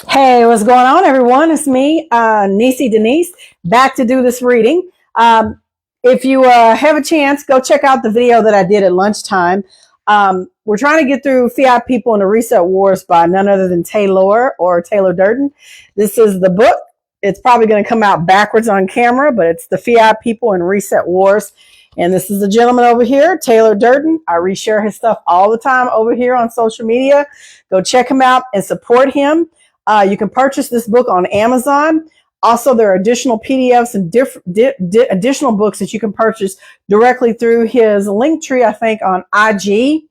Hey, what's going on, everyone? It's me, Nisi Denise, back to do this reading. If you have a chance, go check out the video that I did at lunchtime. We're trying to get through Fiat People in the Reset Wars by none other than Taylor Durden. This is the book. It's probably going to come out backwards on camera, but it's the Fiat People and Reset Wars. And this is the gentleman over here, Taylor Durden. I reshare his stuff all the time over here on social media. Go check him out and support him. You can purchase this book on Amazon. Also, there are additional PDFs and additional books that you can purchase directly through his link tree, I think, on IG.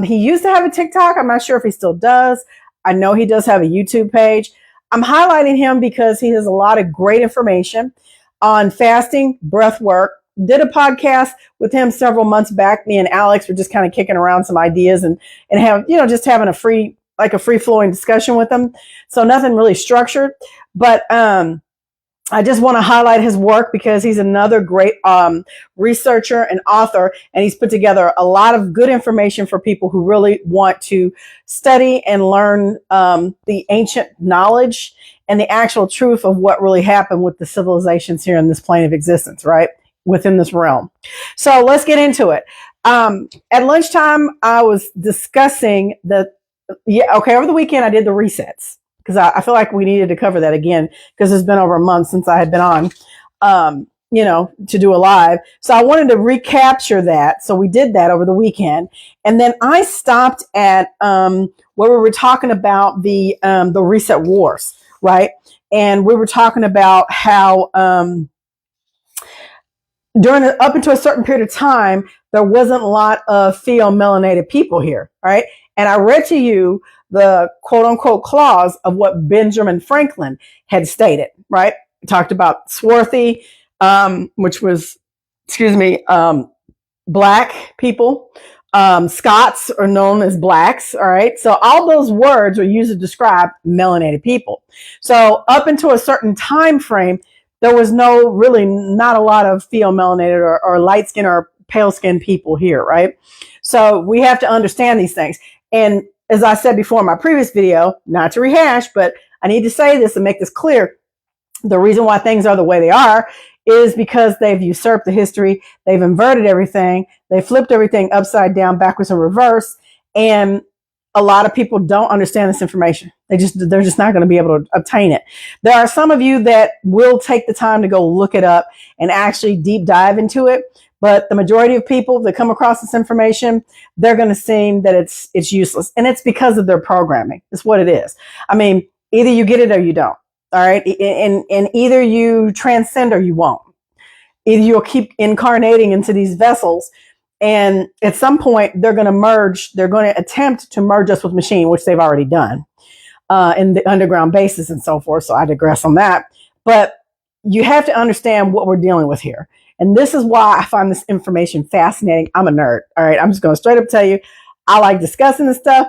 He used to have a TikTok. I'm not sure if he still does. I know he does have a YouTube page. I'm highlighting him because he has a lot of great information on fasting, breath work. Did a podcast with him several months back. Me and Alex were just kind of kicking around some ideas and just having a free flowing discussion with him. So nothing really structured, but I just want to highlight his work because he's another great researcher and author, and he's put together a lot of good information for people who really want to study and learn the ancient knowledge and the actual truth of what really happened with the civilizations here in this plane of existence, right? Within this realm. So let's get into it. At lunchtime, I was discussing over the weekend I did the resets because I feel like we needed to cover that again because it's been over a month since I had been on, to do a live. So I wanted to recapture that. So we did that over the weekend. And then I stopped at where we were talking about the reset wars, right? And we were talking about how up until a certain period of time, there wasn't a lot of melanated people here, right? And I read to you the quote unquote clause of what Benjamin Franklin had stated, right? He talked about swarthy, which was, black people. Scots are known as blacks, all right? So all those words were used to describe melanated people. So up until a certain time frame, there was not a lot of melanated or light skin or pale skinned people here, right? So we have to understand these things. And as I said before in my previous video, not to rehash, but I need to say this and make this clear. The reason why things are the way they are is because they've usurped the history. They've inverted everything. They flipped everything upside down, backwards, and reverse. And a lot of people don't understand this information. They're just not going to be able to obtain it. There are some of you that will take the time to go look it up and actually deep dive into it. But the majority of people that come across this information, they're going to seem that it's useless. And it's because of their programming. It's what it is. I mean, either you get it or you don't. All right. And either you transcend or you won't. Either you'll keep incarnating into these vessels. And at some point, they're going to merge. They're going to attempt to merge us with machine, which they've already done in the underground bases and so forth. So I digress on that. But you have to understand what we're dealing with here. And this is why I find this information fascinating. I'm a nerd. All right. I'm just going to straight up tell you, I like discussing this stuff.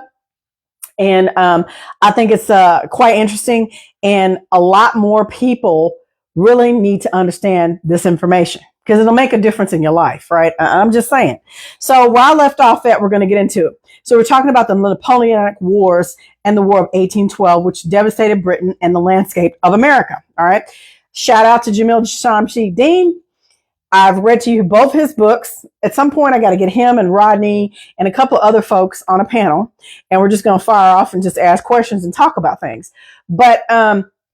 And I think it's quite interesting. And a lot more people really need to understand this information because it'll make a difference in your life, right? I'm just saying. So where I left off at, we're going to get into it. So we're talking about the Napoleonic Wars and the War of 1812, which devastated Britain and the landscape of America. All right. Shout out to Jamil Shamshi Dean. I've read to you both his books. At some point, I got to get him and Rodney and a couple other folks on a panel, and we're just going to fire off and just ask questions and talk about things. But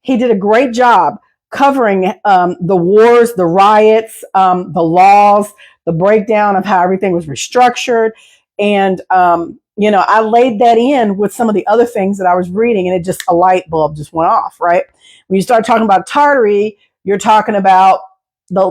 he did a great job covering the wars, the riots, the laws, the breakdown of how everything was restructured. And, I laid that in with some of the other things that I was reading, and a light bulb just went off, right? When you start talking about Tartary, you're talking about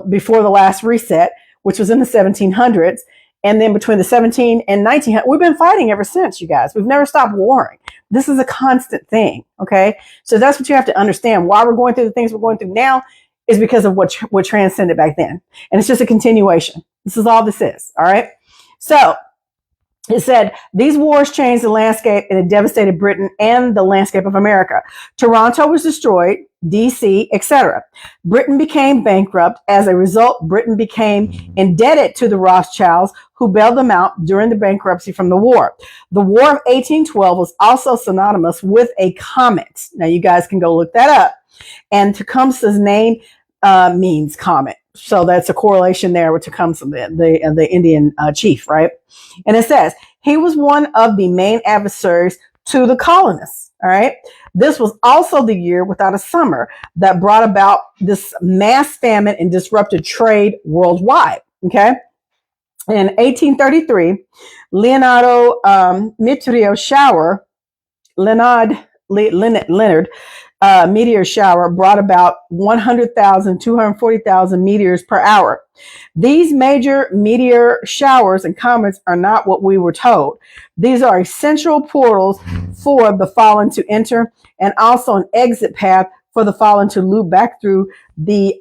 before the last reset, which was in the 1700s. And then between the 17 and 1900, we've been fighting ever since, you guys. We've never stopped warring. This is a constant thing. Okay. So that's what you have to understand. Why we're going through the things we're going through now is because of what transcended back then. And it's just a continuation. This is all this is. All right. So It said, these wars changed the landscape and it devastated Britain and the landscape of America. Toronto was destroyed, DC, etc. Britain became bankrupt. As a result, Britain became indebted to the Rothschilds, who bailed them out during the bankruptcy from the war. The War of 1812 was also synonymous with a comet. Now, you guys can go look that up. And Tecumseh's name means comet. So that's a correlation there with Tecumseh, the Indian chief, right? And it says, he was one of the main adversaries to the colonists, all right? This was also the year without a summer that brought about this mass famine and disrupted trade worldwide, okay? In 1833, Leonardo Meteor shower, Leonard meteor shower brought about 100,000, 240,000 meteors per hour. These major meteor showers and comets are not what we were told. These are essential portals for the fallen to enter, and also an exit path for the fallen to loop back through the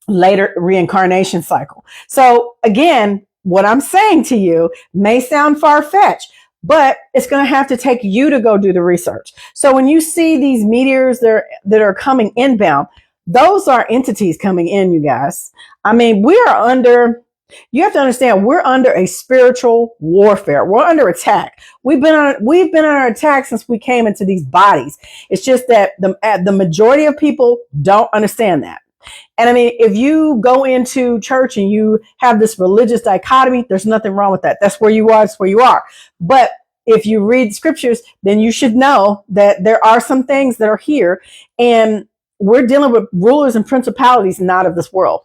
later reincarnation cycle. So again, what I'm saying to you may sound far-fetched, but it's going to have to take you to go do the research. So when you see these meteors that are coming inbound, those are entities coming in, you guys. I mean, you have to understand, we're under a spiritual warfare. We're under attack. We've been under attack since we came into these bodies. It's just that the majority of people don't understand that. And I mean, if you go into church and you have this religious dichotomy, there's nothing wrong with that. That's where you are. That's where you are. But if you read scriptures, then you should know that there are some things that are here, and we're dealing with rulers and principalities not of this world.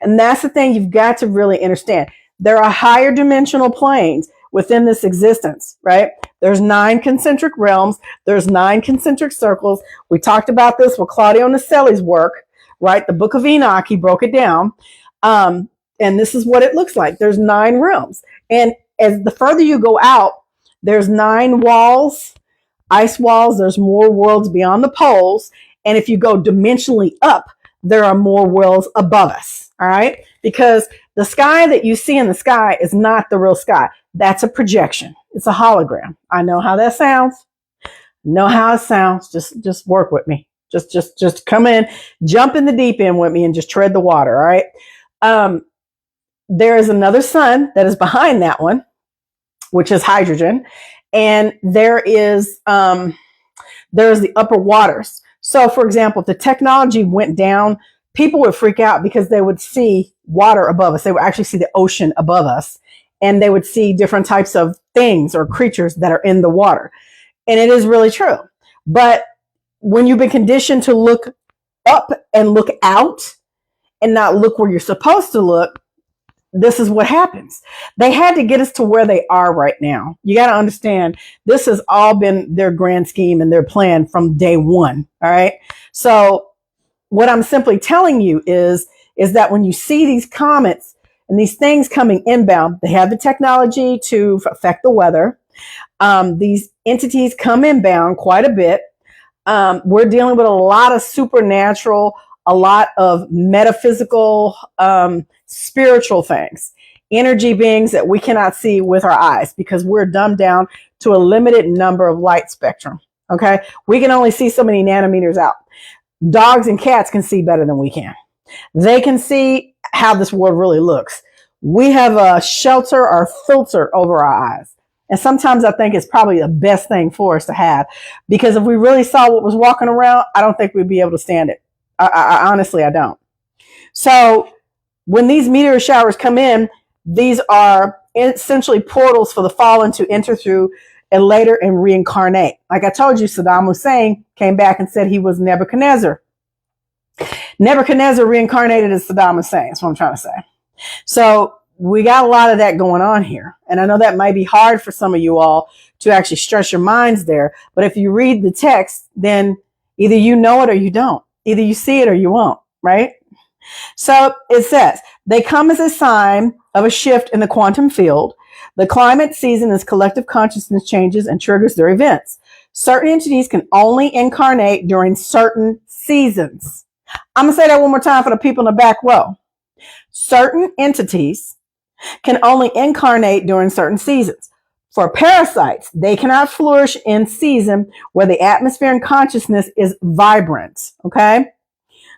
And that's the thing you've got to really understand. There are higher dimensional planes within this existence, right? There's 9 concentric realms. There's 9 concentric circles. We talked about this with Claudio Naselli's work. Right? The Book of Enoch, he broke it down. And this is what it looks like. There's 9 realms. And as the further you go out, there's 9 walls, ice walls. There's more worlds beyond the poles. And if you go dimensionally up, there are more worlds above us. All right? Because the sky that you see in the sky is not the real sky. That's a projection. It's a hologram. I know how that sounds. Know how it sounds. Just work with me. Just come in, jump in the deep end with me and just tread the water. All right. There is another sun that is behind that one, which is hydrogen. And there's the upper waters. So for example, if the technology went down, people would freak out because they would see water above us. They would actually see the ocean above us, and they would see different types of things or creatures that are in the water. And it is really true. But when you've been conditioned to look up and look out and not look where you're supposed to look, this is what happens. They had to get us to where they are right now. You got to understand, this has all been their grand scheme and their plan from day one. All right. So what I'm simply telling you is that when you see these comets and these things coming inbound, they have the technology to affect the weather. These entities come inbound quite a bit. We're dealing with a lot of supernatural, a lot of metaphysical, spiritual things, energy beings that we cannot see with our eyes because we're dumbed down to a limited number of light spectrum. Okay. We can only see so many nanometers out. Dogs and cats can see better than we can. They can see how this world really looks. We have a shelter or filter over our eyes. And sometimes I think it's probably the best thing for us to have, because if we really saw what was walking around, I don't think we'd be able to stand it. I honestly, I don't. So when these meteor showers come in, these are essentially portals for the fallen to enter through and later and reincarnate. Like I told you, Saddam Hussein came back and said he was Nebuchadnezzar. Nebuchadnezzar reincarnated as Saddam Hussein. That's what I'm trying to say. So we got a lot of that going on here. And I know that might be hard for some of you all to actually stretch your minds there. But if you read the text, then either you know it or you don't. Either you see it or you won't, right? So it says, they come as a sign of a shift in the quantum field. The climate season is collective consciousness changes and triggers their events. Certain entities can only incarnate during certain seasons. I'm going to say that one more time for the people in the back row. Certain entities can only incarnate during certain seasons. For parasites, they cannot flourish in season where the atmosphere and consciousness is vibrant, okay?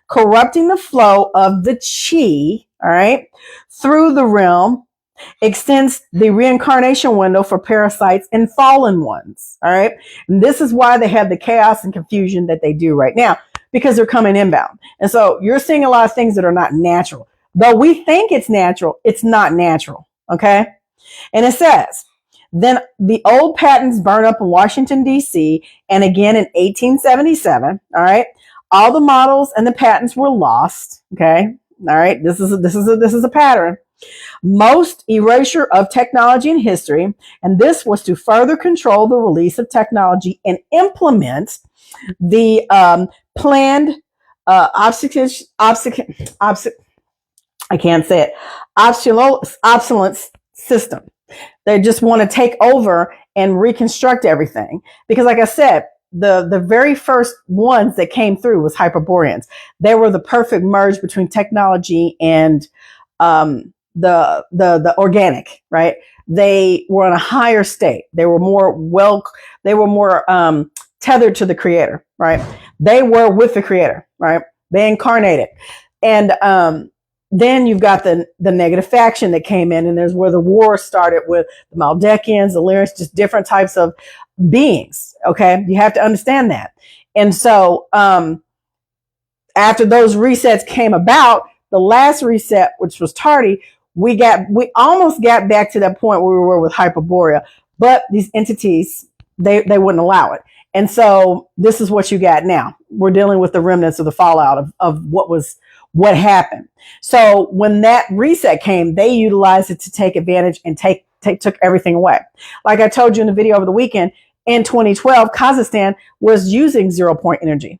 Corrupting the flow of the chi, all right, through the realm extends the reincarnation window for parasites and fallen ones, all right? And this is why they have the chaos and confusion that they do right now, because they're coming inbound. And so you're seeing a lot of things that are not natural. Though we think it's natural, it's not natural, okay? And it says, then the old patents burn up in Washington, D.C., and again in 1877, all right? All the models and the patents were lost, okay? All right, this is a pattern. Most erasure of technology in history, and this was to further control the release of technology and implement the planned obsolescence system. They just want to take over and reconstruct everything. Because like I said, the very first ones that came through was Hyperboreans. They were the perfect merge between technology and the organic, right? They were in a higher state. They were more tethered to the creator, right? They were with the creator, right? They incarnated. And then you've got the negative faction that came in, and there's where the war started with the Maldekians, the Lyrians, just different types of beings. Okay. You have to understand that. And so, after those resets came about, the last reset, which was tardy, we almost got back to that point where we were with Hyperborea, but these entities, they wouldn't allow it. And so this is what you got now. We're dealing with the remnants of the fallout of what happened. So when that reset came, they utilized it to take advantage and took everything away. Like I told you in the video over the weekend, in 2012, Kazakhstan was using 0-point energy.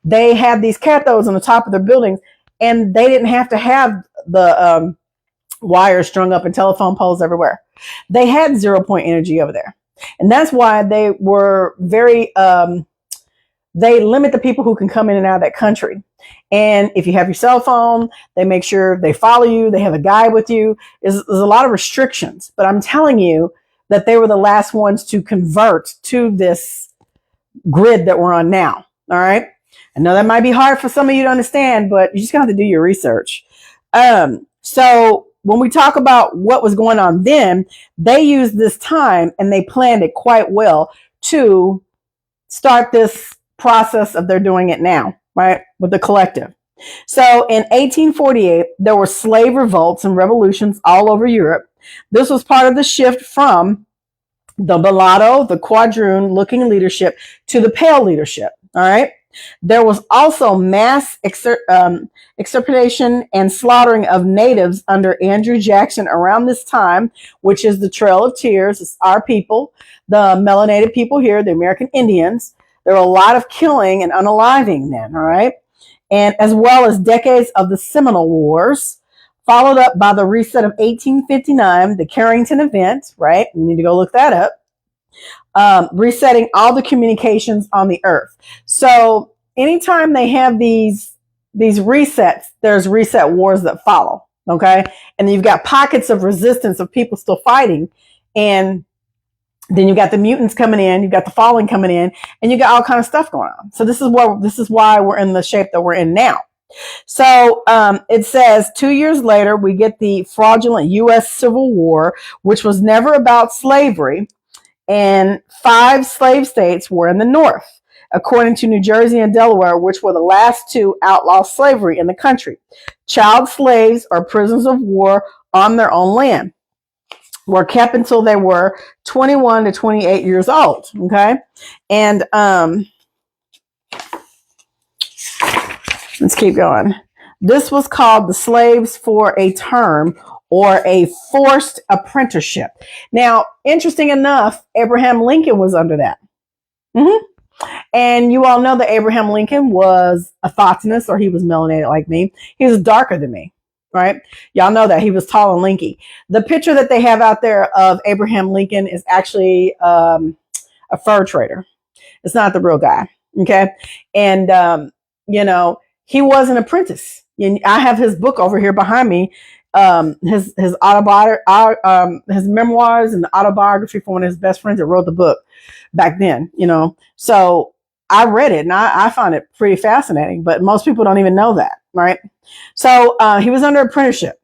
They had these cathodes on the top of their buildings, and they didn't have to have the wires strung up in telephone poles everywhere. They had 0-point energy over there. And that's why they were very, they limit the people who can come in and out of that country. And if you have your cell phone, they make sure they follow you. They have a guide with you. There's a lot of restrictions, but I'm telling you that they were the last ones to convert to this grid that we're on now. All right. I know that might be hard for some of you to understand, but you just have to do your research. So when we talk about what was going on then, they used this time and they planned it quite well to start this process of they're doing it now, right? With the collective. So in 1848, there were slave revolts and revolutions all over Europe. This was part of the shift from the mulatto, the quadroon looking leadership to the pale leadership. All right. There was also mass extermination and slaughtering of natives under Andrew Jackson around this time, which is the Trail of Tears. It's our people, the melanated people here, the American Indians. There were a lot of killing and unaliving then, all right? And as well as decades of the Seminole Wars, followed up by the reset of 1859, the Carrington event, right? You need to go look that up. Resetting all the communications on the earth. So anytime they have these resets, there's reset wars that follow. Okay. And you've got pockets of resistance of people still fighting. And then you've got the mutants coming in, you've got the fallen coming in, and you got all kind of stuff going on. So this is why we're in the shape that we're in now. So it says 2 years later, we get the fraudulent U.S. Civil War, which was never about slavery. And 5 slave states were in the North, according to New Jersey and Delaware, which were the last 2 outlaw slavery in the country. Child slaves or prisoners of war on their own land were kept until they were 21 to 28 years old. Okay. And let's keep going. This was called the slaves for a term, or a forced apprenticeship. Now, interesting enough, Abraham Lincoln was under that. And you all know that Abraham Lincoln was a thoughtness, or he was melanated like me. He was darker than me, right? Y'all know that. He was tall and lanky. The picture that they have out there of Abraham Lincoln is actually a fur trader. It's not the real guy, okay? And, he was an apprentice. And I have his book over here behind me. his his memoirs and the autobiography from one of his best friends that wrote the book back then. So I read it and I found it pretty fascinating. But most people don't even know that, right? So he was under apprenticeship.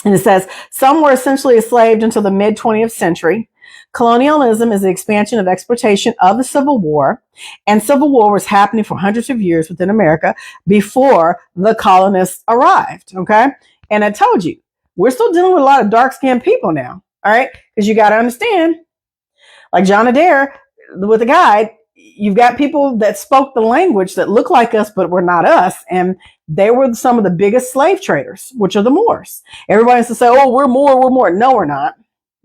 And it says, some were essentially enslaved until the mid 20th century. Colonialism is the expansion of exploitation of the Civil War, and Civil War was happening for hundreds of years within America before the colonists arrived. Okay. And I told you, we're still dealing with a lot of dark skinned people now. All right. Because you got to understand, like John Adair with the guide, you've got people that spoke the language that look like us, but were not us. And they were some of the biggest slave traders, which are the Moors. Everybody has to say, oh, we're Moor. No, we're not.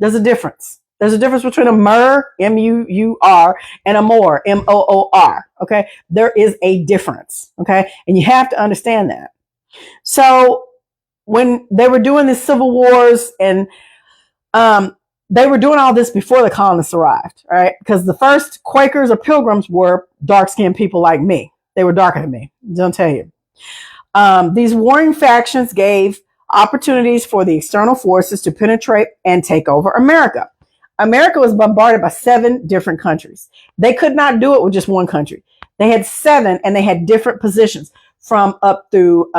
There's a difference. There's a difference between a Mur, M-U-U-R, and a Moor, M-O-O-R. Okay. There is a difference. Okay. And you have to understand that. So when they were doing these civil wars and, they were doing all this before the colonists arrived, right? Because the first Quakers or Pilgrims were dark-skinned people like me. They were darker than me. Don't tell you. These warring factions gave opportunities for the external forces to penetrate and take over America. America was bombarded by 7 different countries. They could not do it with just one country. They had 7, and they had different positions from up through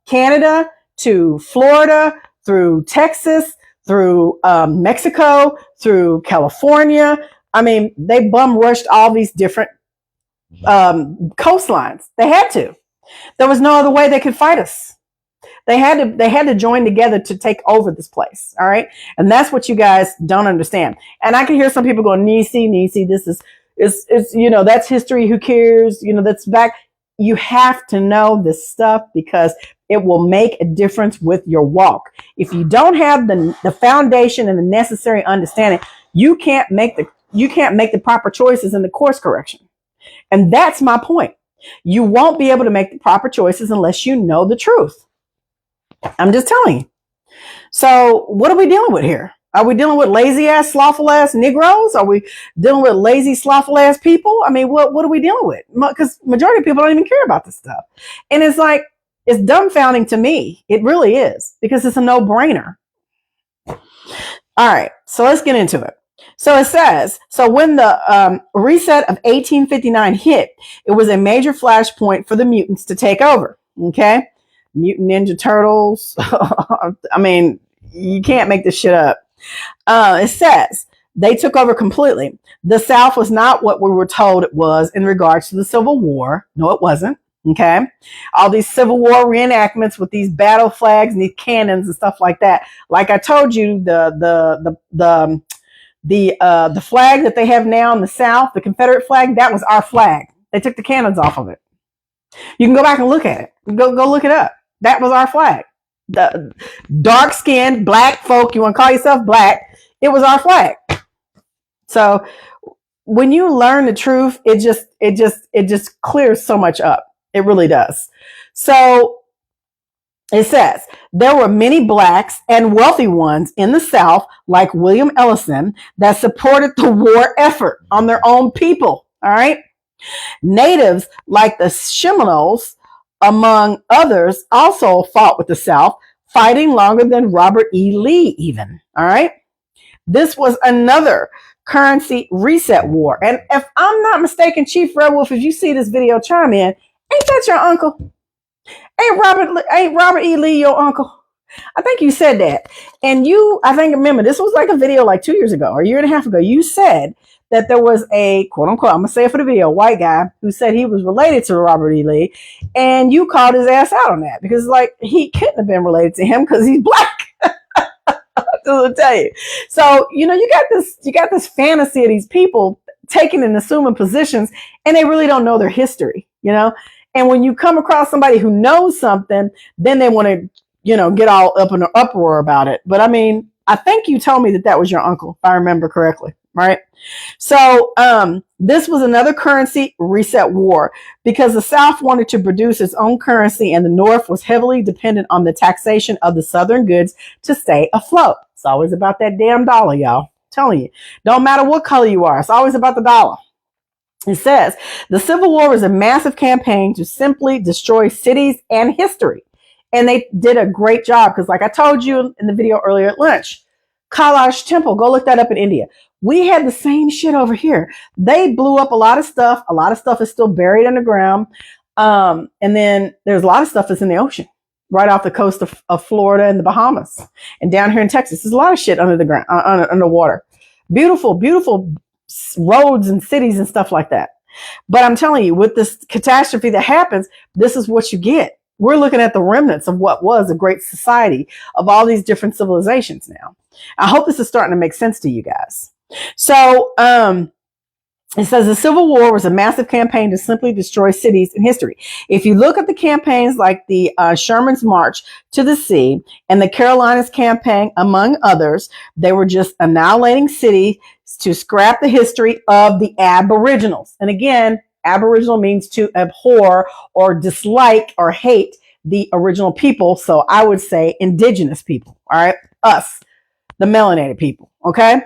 Canada to Florida, through Texas, through Mexico, through California. I mean, they bum rushed all these different coastlines. They had to. There was no other way they could fight us. They had to join together to take over this place. All right. And that's what you guys don't understand. And I can hear some people going, Nisi, this is that's history. Who cares? That's back. You have to know this stuff because it will make a difference with your walk. If you don't have the foundation and the necessary understanding, you can't make the proper choices in the course correction. And that's my point. You won't be able to make the proper choices unless you know the truth. I'm just telling you. So what are we dealing with here? Are we dealing with lazy ass, slothful ass Negroes? Are we dealing with lazy, slothful ass people? I mean, what are we dealing with? Because majority of people don't even care about this stuff. And it's like, it's dumbfounding to me. It really is, because it's a no-brainer. All right, so let's get into it. So it says, so when the reset of 1859 hit, it was a major flashpoint for the mutants to take over. Okay? Mutant Ninja Turtles. I mean, you can't make this shit up. It says they took over completely. The South was not what we were told it was in regards to the Civil War. No, it wasn't. Okay. All these Civil War reenactments with these battle flags and these cannons and stuff like that. Like I told you, the flag that they have now in the South, the Confederate flag, that was our flag. They took the cannons off of it. You can go back and look at it. Go look it up. That was our flag. The dark-skinned black folk, you want to call yourself black, it was our flag. So when you learn the truth, it just clears so much up. It really does. So it says there were many blacks and wealthy ones in the South, like William Ellison, that supported the war effort on their own people. All right. Natives like the Seminoles, among others, also fought with the South, fighting longer than Robert E. Lee even. All right. This was another currency reset war. And if I'm not mistaken, Chief Red Wolf, if you see this video, chime in. Ain't that your uncle? Ain't Robert E. Lee your uncle? I think you said that. And remember, this was like a video like 2 years ago or a year and a half ago. You said that there was a, quote unquote, I'm going to say it for the video, white guy who said he was related to Robert E. Lee. And you called his ass out on that because, like, he couldn't have been related to him because he's black. I'll tell you. So, you got this fantasy of these people taking and assuming positions, and they really don't know their history, And when you come across somebody who knows something, then they want to, get all up in an uproar about it. But I mean, I think you told me that was your uncle, if I remember correctly, right? So this was another currency reset war because the South wanted to produce its own currency and the North was heavily dependent on the taxation of the Southern goods to stay afloat. It's always about that damn dollar, y'all. I'm telling you, don't matter what color you are. It's always about the dollar. It says the Civil War was a massive campaign to simply destroy cities and history. And they did a great job because, like I told you in the video earlier at lunch, Kailash Temple, go look that up in India. We had the same shit over here. They blew up a lot of stuff. A lot of stuff is still buried underground. And then there's a lot of stuff that's in the ocean, right off the coast of Florida and the Bahamas. And down here in Texas, there's a lot of shit under the ground, underwater. Beautiful, beautiful roads and cities and stuff like that. But I'm telling you, with this catastrophe that happens, this is what you get. We're looking at the remnants of what was a great society of all these different civilizations now. I hope this is starting to make sense to you guys. So, it says the Civil War was a massive campaign to simply destroy cities in history. If you look at the campaigns like the Sherman's March to the Sea and the Carolinas campaign, among others, they were just annihilating cities to scrap the history of the Aboriginals. And again, Aboriginal means to abhor or dislike or hate the original people. So I would say indigenous people. All right. Us, the melanated people. Okay.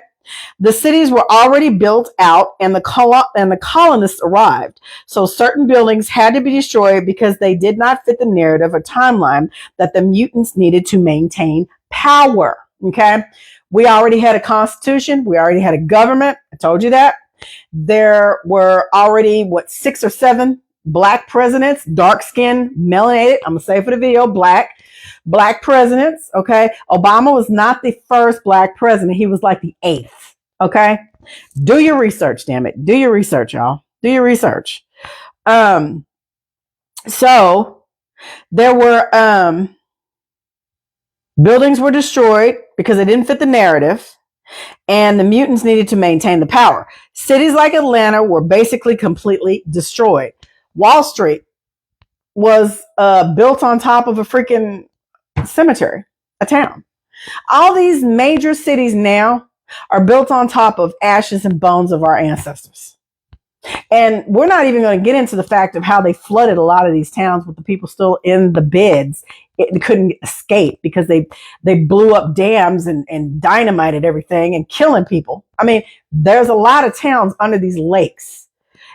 The cities were already built out and the colonists arrived. So certain buildings had to be destroyed because they did not fit the narrative or timeline that the mutants needed to maintain power. Okay. We already had a constitution. We already had a government. I told you that. There were already, 6 or 7 black presidents, dark-skinned, melanated. I'm going to say for the video, black presidents. Okay. Obama was not the first black president. He was like the 8th. Okay. Do your research, damn it. Do your research, y'all. Do your research. So there were, buildings were destroyed because they didn't fit the narrative. And the mutants needed to maintain the power. Cities like Atlanta were basically completely destroyed. Wall Street was built on top of a freaking cemetery, a town. All these major cities now are built on top of ashes and bones of our ancestors. And we're not even going to get into the fact of how they flooded a lot of these towns with the people still in the beds. It couldn't escape because they blew up dams and dynamited everything and killing people. I mean, there's a lot of towns under these lakes.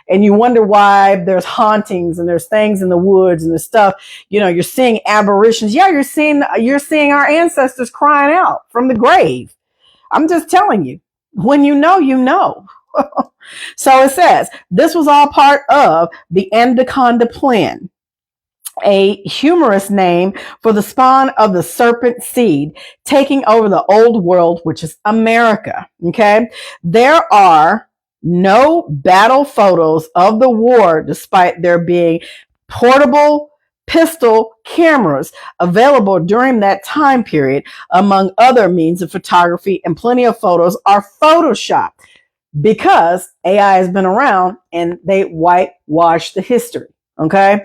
And you wonder why there's hauntings and there's things in the woods and the stuff. You know, you're seeing apparitions. Yeah, you're seeing our ancestors crying out from the grave. I'm just telling you, when you know, you know. So it says, this was all part of the Anaconda Plan, a humorous name for the spawn of the serpent seed taking over the old world, which is America. Okay. There are no battle photos of the war, despite there being portable pistol cameras available during that time period, among other means of photography, and plenty of photos are photoshopped because AI has been around and they whitewash the history. Okay.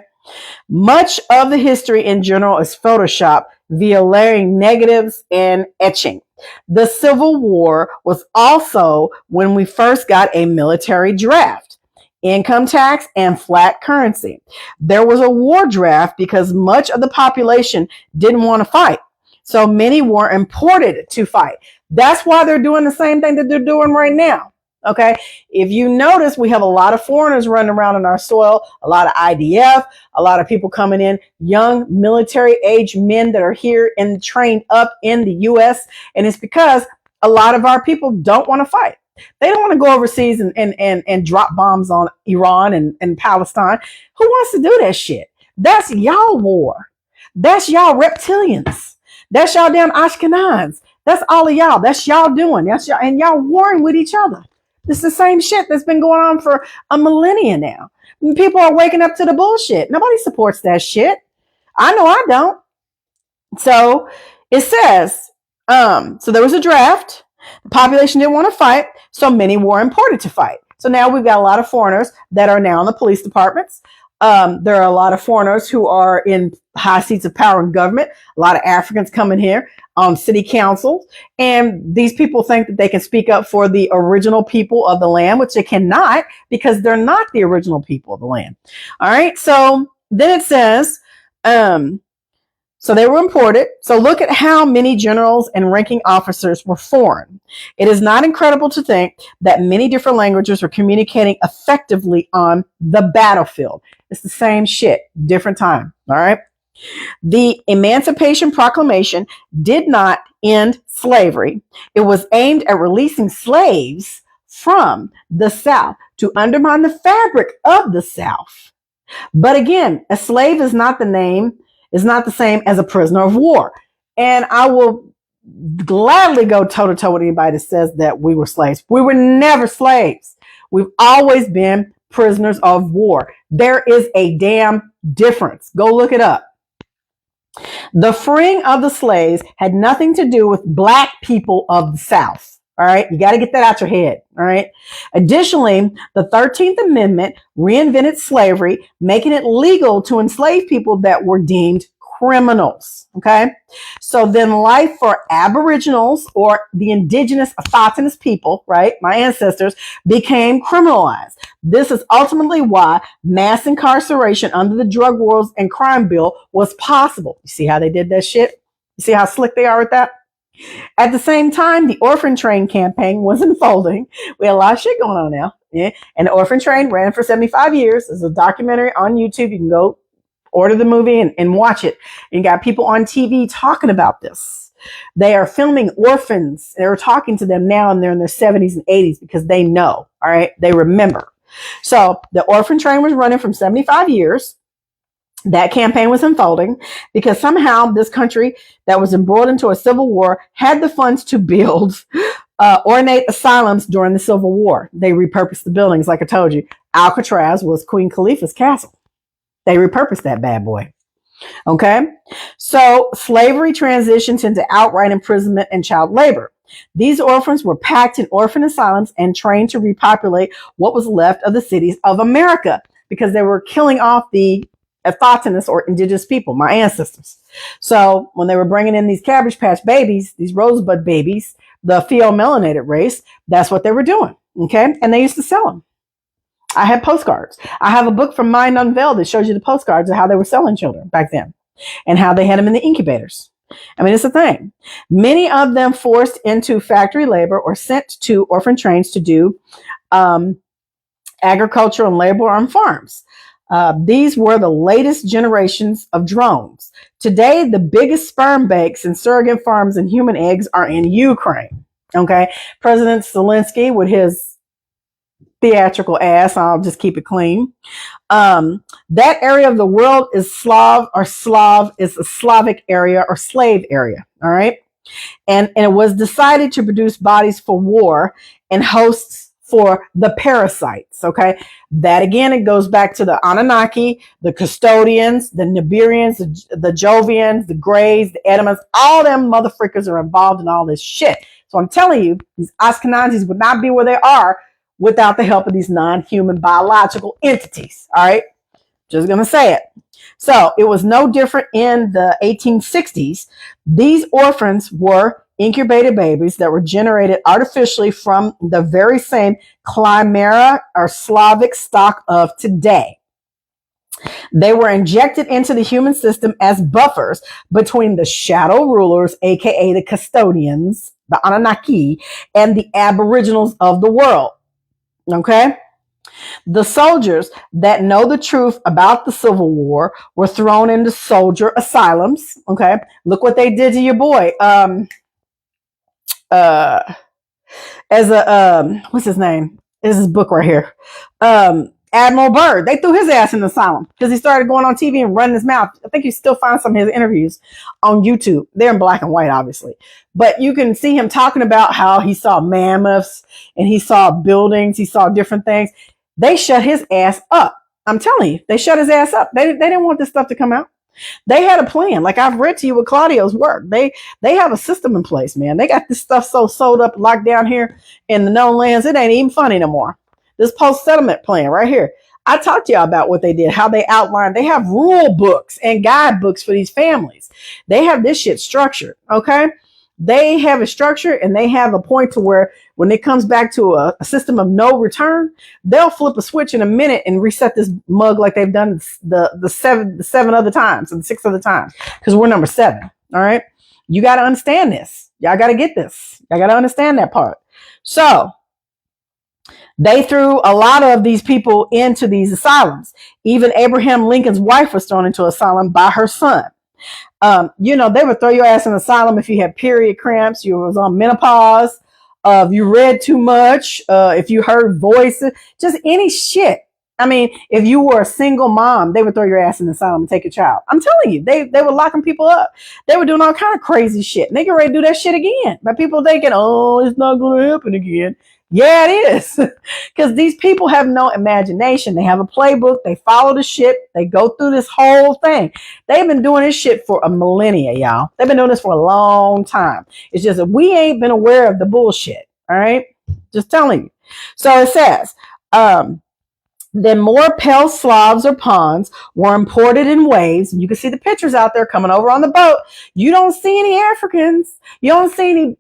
Much of the history in general is photoshopped via layering negatives and etching. The Civil War was also when we first got a military draft, income tax, and flat currency. There was a war draft because much of the population didn't want to fight. So many were imported to fight. That's why they're doing the same thing that they're doing right now. Okay. If you notice, we have a lot of foreigners running around in our soil, a lot of IDF, a lot of people coming in, young military age men that are here and trained up in the US. And it's because a lot of our people don't want to fight. They don't want to go overseas and drop bombs on Iran and Palestine. Who wants to do that shit? That's y'all war. That's y'all reptilians. That's y'all damn Ashkenaz. That's all of y'all. That's y'all doing. That's y'all, and y'all warring with each other. It's the same shit that's been going on for a millennia now. People are waking up to the bullshit. Nobody supports that shit. I know I don't. So it says, so there was a draft. The population didn't want to fight, so many were imported to fight. So now we've got a lot of foreigners that are now in the police departments. There are a lot of foreigners who are in high seats of power in government. A lot of Africans coming here on city councils. And these people think that they can speak up for the original people of the land, which they cannot because they're not the original people of the land. All right. So then it says, so they were imported. So look at how many generals and ranking officers were foreign. It is not incredible to think that many different languages were communicating effectively on the battlefield. It's the same shit, different time. All right. The Emancipation Proclamation did not end slavery. It was aimed at releasing slaves from the South to undermine the fabric of the South. But again, a slave is not the same as a prisoner of war. And I will gladly go toe to toe with anybody that says that we were slaves. We were never slaves. We've always been prisoners of war. There is a damn difference. Go look it up. The freeing of the slaves had nothing to do with black people of the South. All right. You got to get that out your head. All right. Additionally, the 13th Amendment reinvented slavery, making it legal to enslave people that were deemed criminals. Okay. So then life for Aboriginals or the indigenous autochthonous people, right, my ancestors, became criminalized. This is ultimately why mass incarceration under the Drug Wars and Crime Bill was possible. You see how they did that shit? You see how slick they are with that? At the same time, the Orphan Train campaign was unfolding. We had a lot of shit going on now. Yeah. And the Orphan Train ran for 75 years. There's a documentary on YouTube. You can go order the movie and watch it. And you got people on TV talking about this. They are filming orphans. They're talking to them now and they're in their 70s and 80s because they know. All right. They remember. So the Orphan Train was running from 75 years. That campaign was unfolding because somehow this country that was embroiled into a civil war had the funds to build ornate asylums during the Civil War. They repurposed the buildings, like I told you. Alcatraz was Queen Khalifa's castle. They repurposed that bad boy. Okay? So slavery transitioned into outright imprisonment and child labor. These orphans were packed in orphan asylums and trained to repopulate what was left of the cities of America because they were killing off the autochthonous or indigenous people, my ancestors. So when they were bringing in these Cabbage Patch babies, these Rosebud babies, the pheomelanated race, that's what they were doing. Okay. And they used to sell them. I had postcards. I have a book from Mind Unveiled that shows you the postcards of how they were selling children back then and how they had them in the incubators. I mean, it's a thing. Many of them forced into factory labor or sent to orphan trains to do agriculture and labor on farms. These were the latest generations of drones. Today, the biggest sperm banks and surrogate farms and human eggs are in Ukraine. Okay. President Zelensky with his theatrical ass, I'll just keep it clean. That area of the world is Slav is a Slavic area or slave area. All right. And it was decided to produce bodies for war and hosts for the parasites. Okay. That again, it goes back to the Anunnaki, the custodians, the Nibirians, the Jovians, the Greys, the Edomites, all them motherfuckers are involved in all this shit. So I'm telling you, these Ashkenazis would not be where they are without the help of these non-human biological entities. All right. Just going to say it. So it was no different in the 1860s. These orphans were incubated babies that were generated artificially from the very same chimera or Slavic stock of today. They were injected into the human system as buffers between the shadow rulers, aka the custodians, the Anunnaki, and the aboriginals of the world. Okay? The soldiers that know the truth about the Civil War were thrown into soldier asylums. Okay? Look what they did to your boy. As a what's his name? This is his book right here. Admiral Byrd. They threw his ass in the asylum because he started going on TV and running his mouth. I think you still find some of his interviews on YouTube. They're in black and white, obviously, but you can see him talking about how he saw mammoths and he saw buildings, he saw different things. They shut his ass up. I'm telling you, they shut his ass up. They didn't want this stuff to come out. They had a plan. Like I've read to you with Claudio's work. They have a system in place, man. They got this stuff so sold up, locked down here in the known lands. It ain't even funny no more. This post-settlement plan right here. I talked to y'all about what they did, how they outlined. They have rule books and guidebooks for these families. They have this shit structured. Okay. They have a structure and they have a point to where when it comes back to a system of no return, they'll flip a switch in a minute and reset this mug like they've done the seven other times and 6 other times because we're number 7. All right. You got to understand this. Y'all got to get this. Y'all got to understand that part. So They threw a lot of these people into these asylums. Even Abraham Lincoln's wife was thrown into asylum by her son. They would throw your ass in an asylum if you had period cramps, you was on menopause, if you read too much, if you heard voices, just any shit. I mean, if you were a single mom, they would throw your ass in the asylum and take your child. I'm telling you, they were locking people up. They were doing all kind of crazy shit. And they get ready to do that shit again. But people thinking, oh, it's not going to happen again. Yeah, it is. Because these people have no imagination. They have a playbook. They follow the shit. They go through this whole thing. They've been doing this shit for a millennia, y'all. They've been doing this for a long time. It's just that we ain't been aware of the bullshit. All right? Just telling you. So it says, then more pale Slavs or Pawns were imported in waves. You can see the pictures out there coming over on the boat. You don't see any Africans. You don't see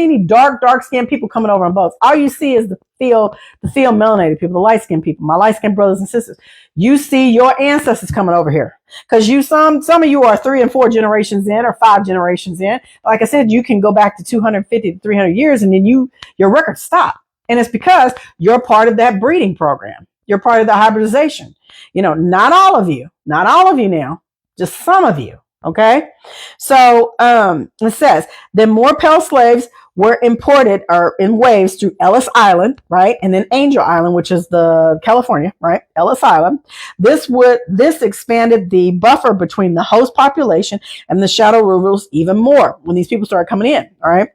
any dark skinned people coming over on boats. All you see is the field melanated people, the light skinned people, my light skinned brothers and sisters. You see your ancestors coming over here. Cause some of you are 3 and 4 generations in or 5 generations in. Like I said, you can go back to 250 to 300 years and then your records stop. And it's because you're part of that breeding program. You're part of the hybridization. Not all of you now, just some of you. Okay. So, it says then more pale slaves were imported or in waves through Ellis Island, right? And then Angel Island, which is the California, right? Ellis Island. This expanded the buffer between the host population and the shadow rurals even more when these people started coming in. All right.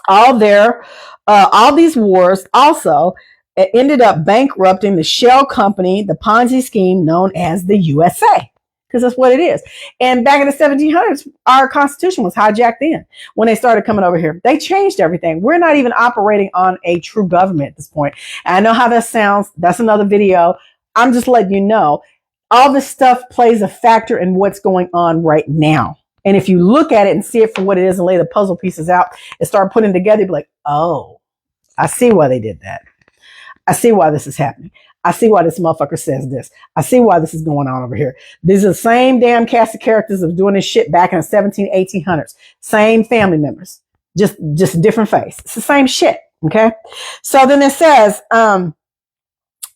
All these wars also ended up bankrupting the shell company, the Ponzi scheme known as the USA, because that's what it is. And back in the 1700s, our Constitution was hijacked in when they started coming over here. They changed everything. We're not even operating on a true government at this point. And I know how that sounds. That's another video. I'm just letting you know, all this stuff plays a factor in what's going on right now. And if you look at it and see it for what it is and lay the puzzle pieces out and start putting it together, you'll be like, oh, I see why they did that. I see why this is happening. I see why this motherfucker says this. I see why this is going on over here. These are the same damn cast of characters of doing this shit back in the 1800s. Same family members. Just different face. It's the same shit. Okay. So then it says, all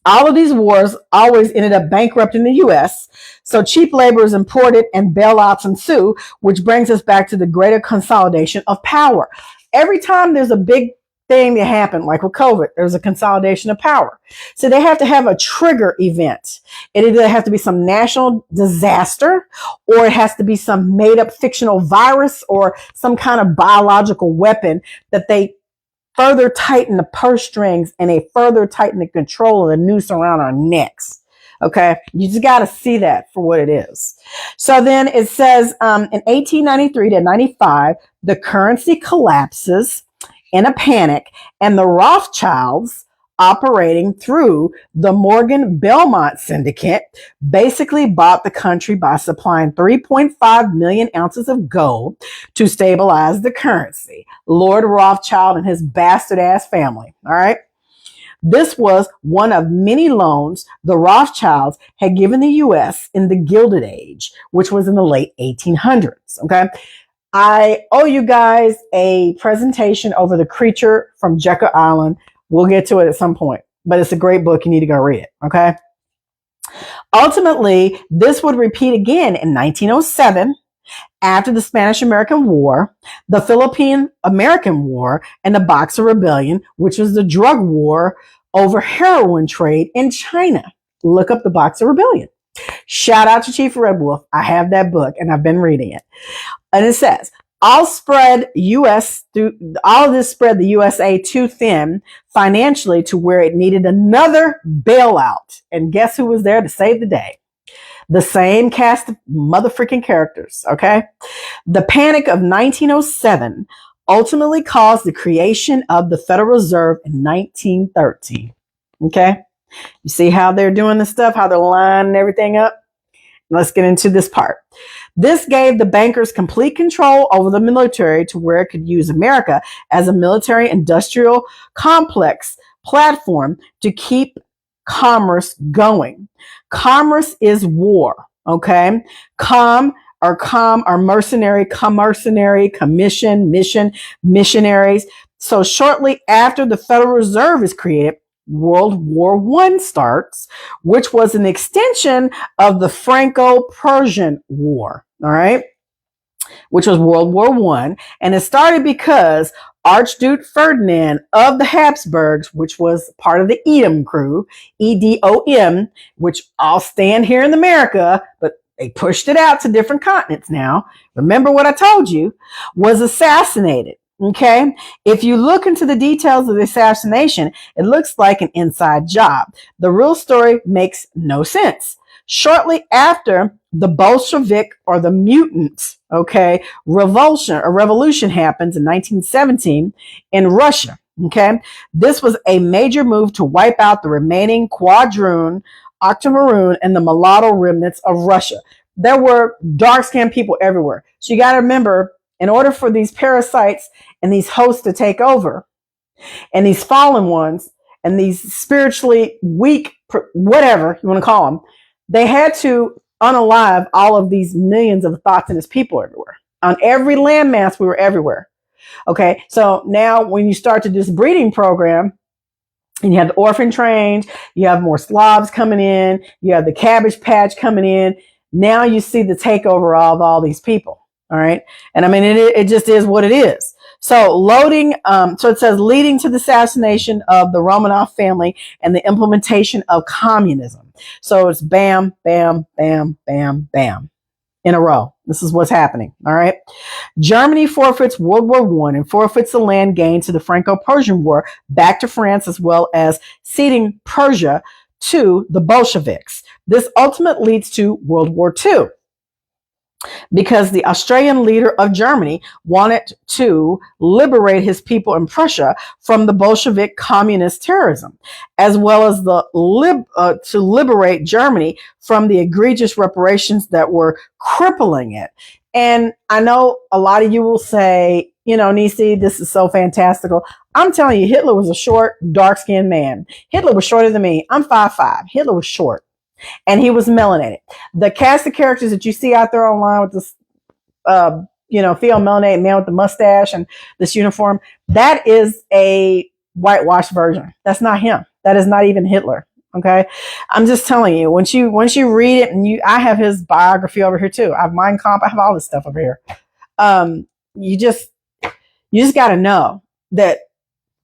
of these wars always ended up bankrupting the U.S. So cheap labor is imported and bailouts ensue, which brings us back to the greater consolidation of power. Every time there's a big thing that happened, like with COVID, there's a consolidation of power. So they have to have a trigger event. It either has to be some national disaster, or it has to be some made up fictional virus or some kind of biological weapon that they further tighten the purse strings and they further tighten the control of the noose around our necks. Okay. You just got to see that for what it is. So then it says, in 1893 to 95, the currency collapses in a panic, and the Rothschilds, operating through the Morgan Belmont Syndicate, basically bought the country by supplying 3.5 million ounces of gold to stabilize the currency. Lord Rothschild and his bastard ass family. All right. This was one of many loans the Rothschilds had given the U.S. in the Gilded Age, which was in the late 1800s. Okay. I owe you guys a presentation over The Creature from Jekyll Island. We'll get to it at some point, but it's a great book. You need to go read it. Okay. Ultimately, this would repeat again in 1907 after the Spanish-American War, the Philippine-American War, and the Boxer Rebellion, which was the drug war over heroin trade in China. Look up the Boxer Rebellion. Shout out to Chief Red Wolf. I have that book and I've been reading it. And it says, all of this spread the USA too thin financially to where it needed another bailout. And guess who was there to save the day? The same cast of motherfucking characters. Okay. The panic of 1907 ultimately caused the creation of the Federal Reserve in 1913. Okay. You see how they're doing this stuff, how they're lining everything up? Let's get into this part. This gave the bankers complete control over the military to where it could use America as a military industrial complex platform to keep commerce going. Commerce is war. Okay. Com are mercenary, commission, mission, missionaries. So shortly after the Federal Reserve is created, World War I starts, which was an extension of the Franco-Prussian War. All right, which was World War I. And it started because Archduke Ferdinand of the Habsburgs, which was part of the Edom crew, EDOM, which all stand here in America, but they pushed it out to different continents now. Remember what I told you, was assassinated. Okay. If you look into the details of the assassination, it looks like an inside job. The real story makes no sense. Shortly after the Bolshevik or the mutants, okay, revolution happens in 1917 in Russia. Okay. This was a major move to wipe out the remaining quadroon, octamaroon, and the mulatto remnants of Russia. There were dark-skinned people everywhere. So you got to remember, in order for these parasites and these hosts to take over, and these fallen ones, and these spiritually weak, whatever you want to call them, they had to unalive all of these millions of thoughts and his people everywhere. On every landmass, we were everywhere. Okay, so now when you start to do this breeding program, and you have the orphan trains, you have more Slavs coming in, you have the Cabbage Patch coming in. Now you see the takeover of all these people. All right. And I mean, it just is what it is. So so it says leading to the assassination of the Romanov family and the implementation of communism. So it's bam, bam, bam, bam, bam in a row. This is what's happening. All right. Germany forfeits World War I and forfeits the land gained to the Franco-Prussian War back to France, as well as ceding Prussia to the Bolsheviks. This ultimately leads to World War II, because the Austrian leader of Germany wanted to liberate his people in Prussia from the Bolshevik communist terrorism, as well as to liberate Germany from the egregious reparations that were crippling it. And I know a lot of you will say, Nisi, this is so fantastical. I'm telling you, Hitler was a short, dark-skinned man. Hitler was shorter than me. I'm 5'5". Hitler was short. And he was melanated. The cast of characters that you see out there online with this, female melanated man with the mustache and this uniform, that is a whitewashed version. That's not him. That is not even Hitler. Okay, I'm just telling you. Once you read it, and I have his biography over here too. I have Mein Kampf. I have all this stuff over here. You just got to know that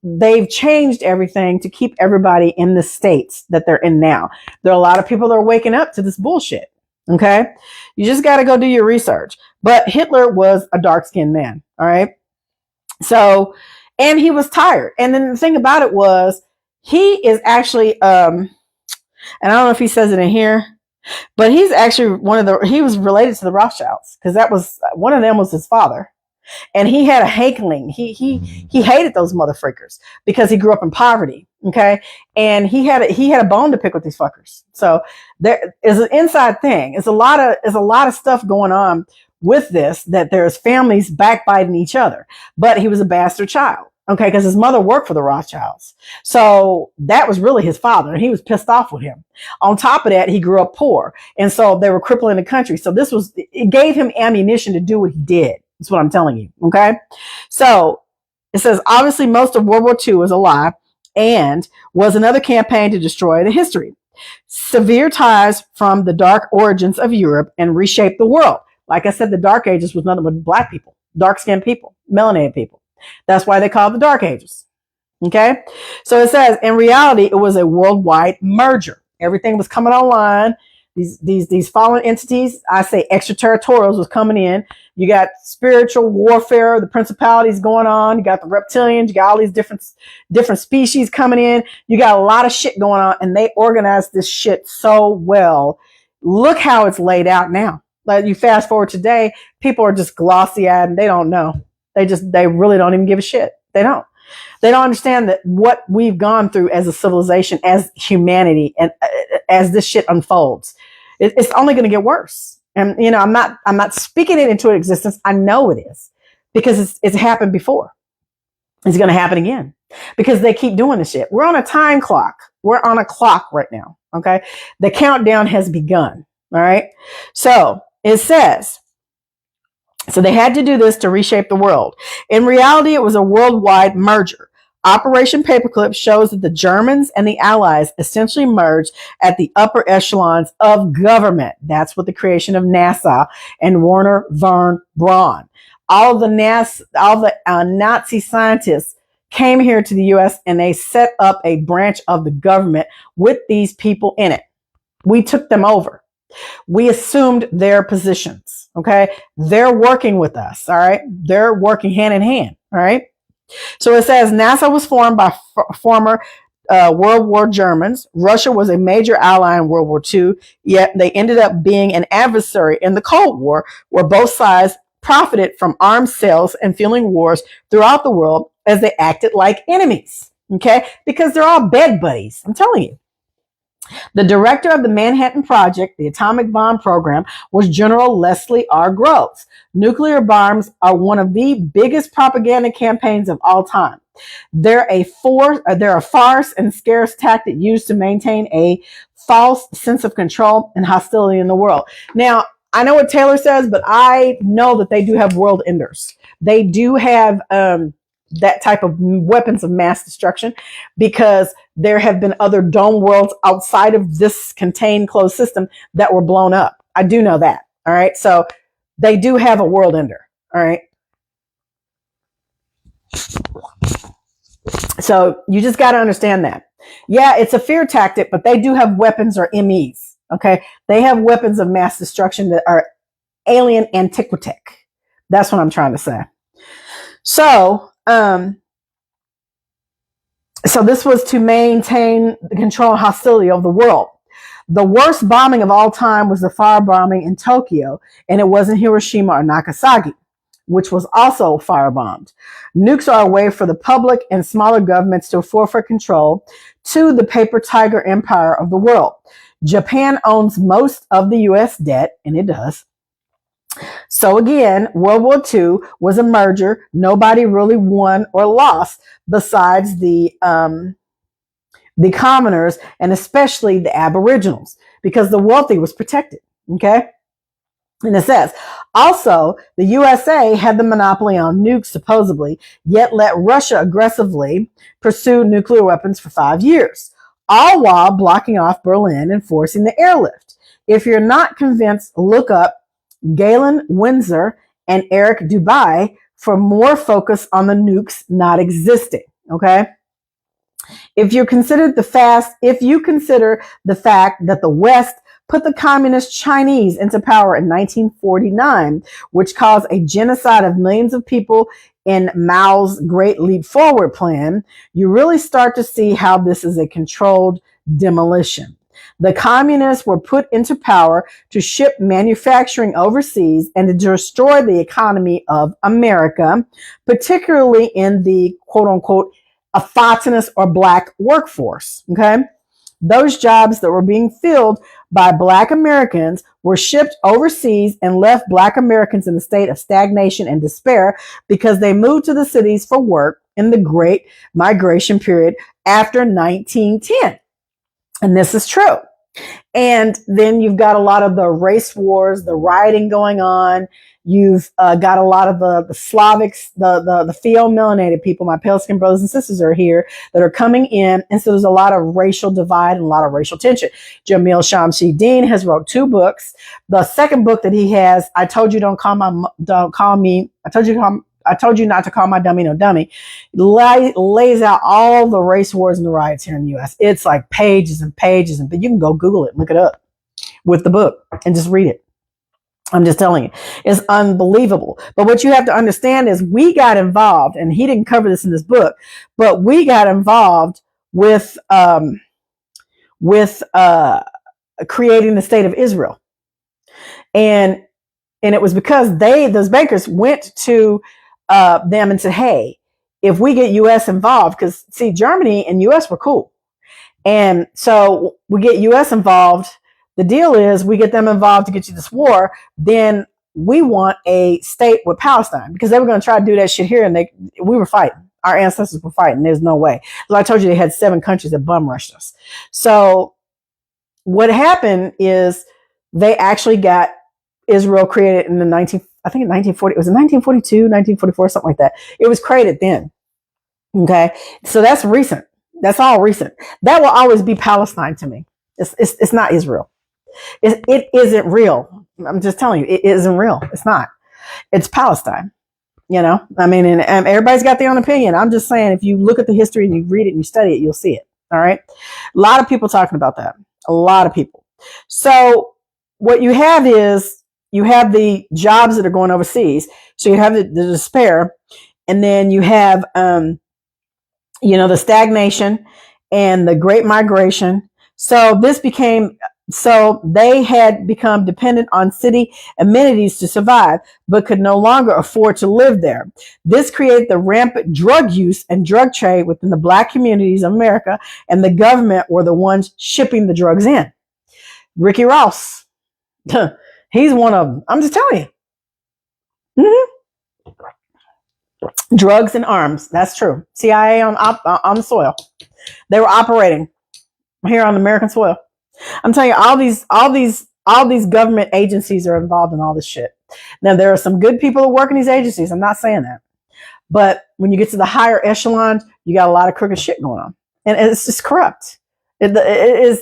they've changed everything to keep everybody in the states that they're in now. There are a lot of people that are waking up to this bullshit. Okay. You just got to go do your research. But Hitler was a dark-skinned man. All right. So, and he was tired. And then the thing about it was, he is actually, and I don't know if he says it in here, but he's actually he was related to the Rothschilds, because one of them was his father. And he had a hankling. He hated those motherfuckers because he grew up in poverty. Okay. And he had a bone to pick with these fuckers. So there is an inside thing. There's a lot of stuff going on with this, that there's families backbiting each other, but he was a bastard child. Okay. Because his mother worked for the Rothschilds. So that was really his father, and he was pissed off with him. On top of that, he grew up poor. And so they were crippling the country. So it gave him ammunition to do what he did. That's what I'm telling you. Okay. So it says, obviously most of World War II is a lie and was another campaign to destroy the history. Severe ties from the dark origins of Europe and reshape the world. Like I said, the Dark Ages was nothing but black people, dark-skinned people, melanated people. That's why they call it the Dark Ages. Okay. So it says, in reality, it was a worldwide merger. Everything was coming online. These fallen entities, I say extraterritorials, was coming in. You got spiritual warfare, the principalities going on. You got the reptilians. You got all these different species coming in. You got a lot of shit going on, and they organized this shit so well. Look how it's laid out now. Like, you fast forward today, people are just glossy-eyed and they don't know. They really don't even give a shit. They don't understand that what we've gone through as a civilization, as humanity, and as this shit unfolds, it's only going to get worse. And, I'm not speaking it into existence. I know it is, because it's happened before. It's going to happen again, because they keep doing this shit. We're on a time clock. We're on a clock right now. Okay. The countdown has begun. All right. So it says, so they had to do this to reshape the world. In reality, it was a worldwide merger. Operation Paperclip shows that the Germans and the Allies essentially merged at the upper echelons of government. That's what the creation of NASA and Werner von Braun. All the Nazi scientists came here to the U.S. and they set up a branch of the government with these people in it. We took them over. We assumed their positions. Okay. They're working with us. All right. They're working hand in hand. All right. So it says NASA was formed by former World War Germans. Russia was a major ally in World War II, yet they ended up being an adversary in the Cold War, where both sides profited from arms sales and fueling wars throughout the world as they acted like enemies. Okay, because they're all bed buddies. I'm telling you. The director of the Manhattan Project, the atomic bomb program, was General Leslie R. Groves. Nuclear bombs are one of the biggest propaganda campaigns of all time. They're a farce and scarce tactic used to maintain a false sense of control and hostility in the world. Now, I know what Taylor says, but I know that they do have world enders. They do have that type of weapons of mass destruction, because there have been other dome worlds outside of this contained closed system that were blown up. I do know that. All right. So they do have a world ender. All right. So you just got to understand that. Yeah, it's a fear tactic, but they do have weapons or MEs. Okay. They have weapons of mass destruction that are alien antiquitech. That's what I'm trying to say. So this was to maintain the control and hostility of the world. The worst bombing of all time was the firebombing in Tokyo, and it wasn't Hiroshima or Nagasaki, which was also firebombed. Nukes are a way for the public and smaller governments to forfeit control to the paper tiger empire of the world. Japan owns most of the U.S. debt, and it does. So again, World War II was a merger. Nobody really won or lost besides the commoners, and especially the aboriginals, because the wealthy was protected. Okay. And it says, also, the USA had the monopoly on nukes, supposedly, yet let Russia aggressively pursue nuclear weapons for 5 years, all while blocking off Berlin and forcing the airlift. If you're not convinced, look up Galen Windsor and Eric Dubai for more focus on the nukes not existing. Okay. If you consider the fact that the West put the communist Chinese into power in 1949, which caused a genocide of millions of people in Mao's Great Leap Forward plan, you really start to see how this is a controlled demolition. The communists were put into power to ship manufacturing overseas and to destroy the economy of America, particularly in the quote unquote autochthonous or black workforce. Okay. Those jobs that were being filled by Black Americans were shipped overseas and left Black Americans in a state of stagnation and despair because they moved to the cities for work in the Great Migration period after 1910. And this is true. And then you've got a lot of the race wars, the rioting going on. You've got a lot of the Slavics, the Fiat-melanated people, my pale-skinned brothers and sisters are here that are coming in. And so there's a lot of racial divide and a lot of racial tension. Jamil Shamsi-Dean has wrote 2 books. The second book that he has, I told you not to call my dummy no dummy, lays out all the race wars and the riots here in the U.S. It's like pages and pages, but you can go Google it, look it up with the book and just read it. I'm just telling you, it's unbelievable. But what you have to understand is we got involved, and he didn't cover this in this book, but we got involved with creating the state of Israel. And it was because those bankers went to them and said, hey, if we get U.S. involved, because see, Germany and U.S. were cool. And so we get U.S. involved. The deal is we get them involved to get you this war. Then we want a state with Palestine, because they were going to try to do that shit here. And we were fighting. Our ancestors were fighting. There's no way. So I told you they had 7 countries that bum rushed us. So what happened is they actually got Israel created in the 1940, it was in 1942, 1944, something like that. It was created then. Okay. So that's recent. That's all recent. That will always be Palestine to me. It's not Israel. It isn't real. I'm just telling you, it isn't real. It's not. It's Palestine. You know, I mean, and everybody's got their own opinion. I'm just saying, if you look at the history and you read it and you study it, you'll see it. All right. A lot of people talking about that. A lot of people. So what you have is you have the jobs that are going overseas. So you have the despair, and then you have, the stagnation and the great migration. So they had become dependent on city amenities to survive, but could no longer afford to live there. This created the rampant drug use and drug trade within the black communities of America, and the government were the ones shipping the drugs in. Ricky Ross, he's one of them. I'm just telling you. Mm-hmm. Drugs and arms. That's true. CIA on the soil. They were operating here on American soil. I'm telling you, all these government agencies are involved in all this shit. Now, there are some good people who work in these agencies. I'm not saying that. But when you get to the higher echelons, you got a lot of crooked shit going on. And it's just corrupt. It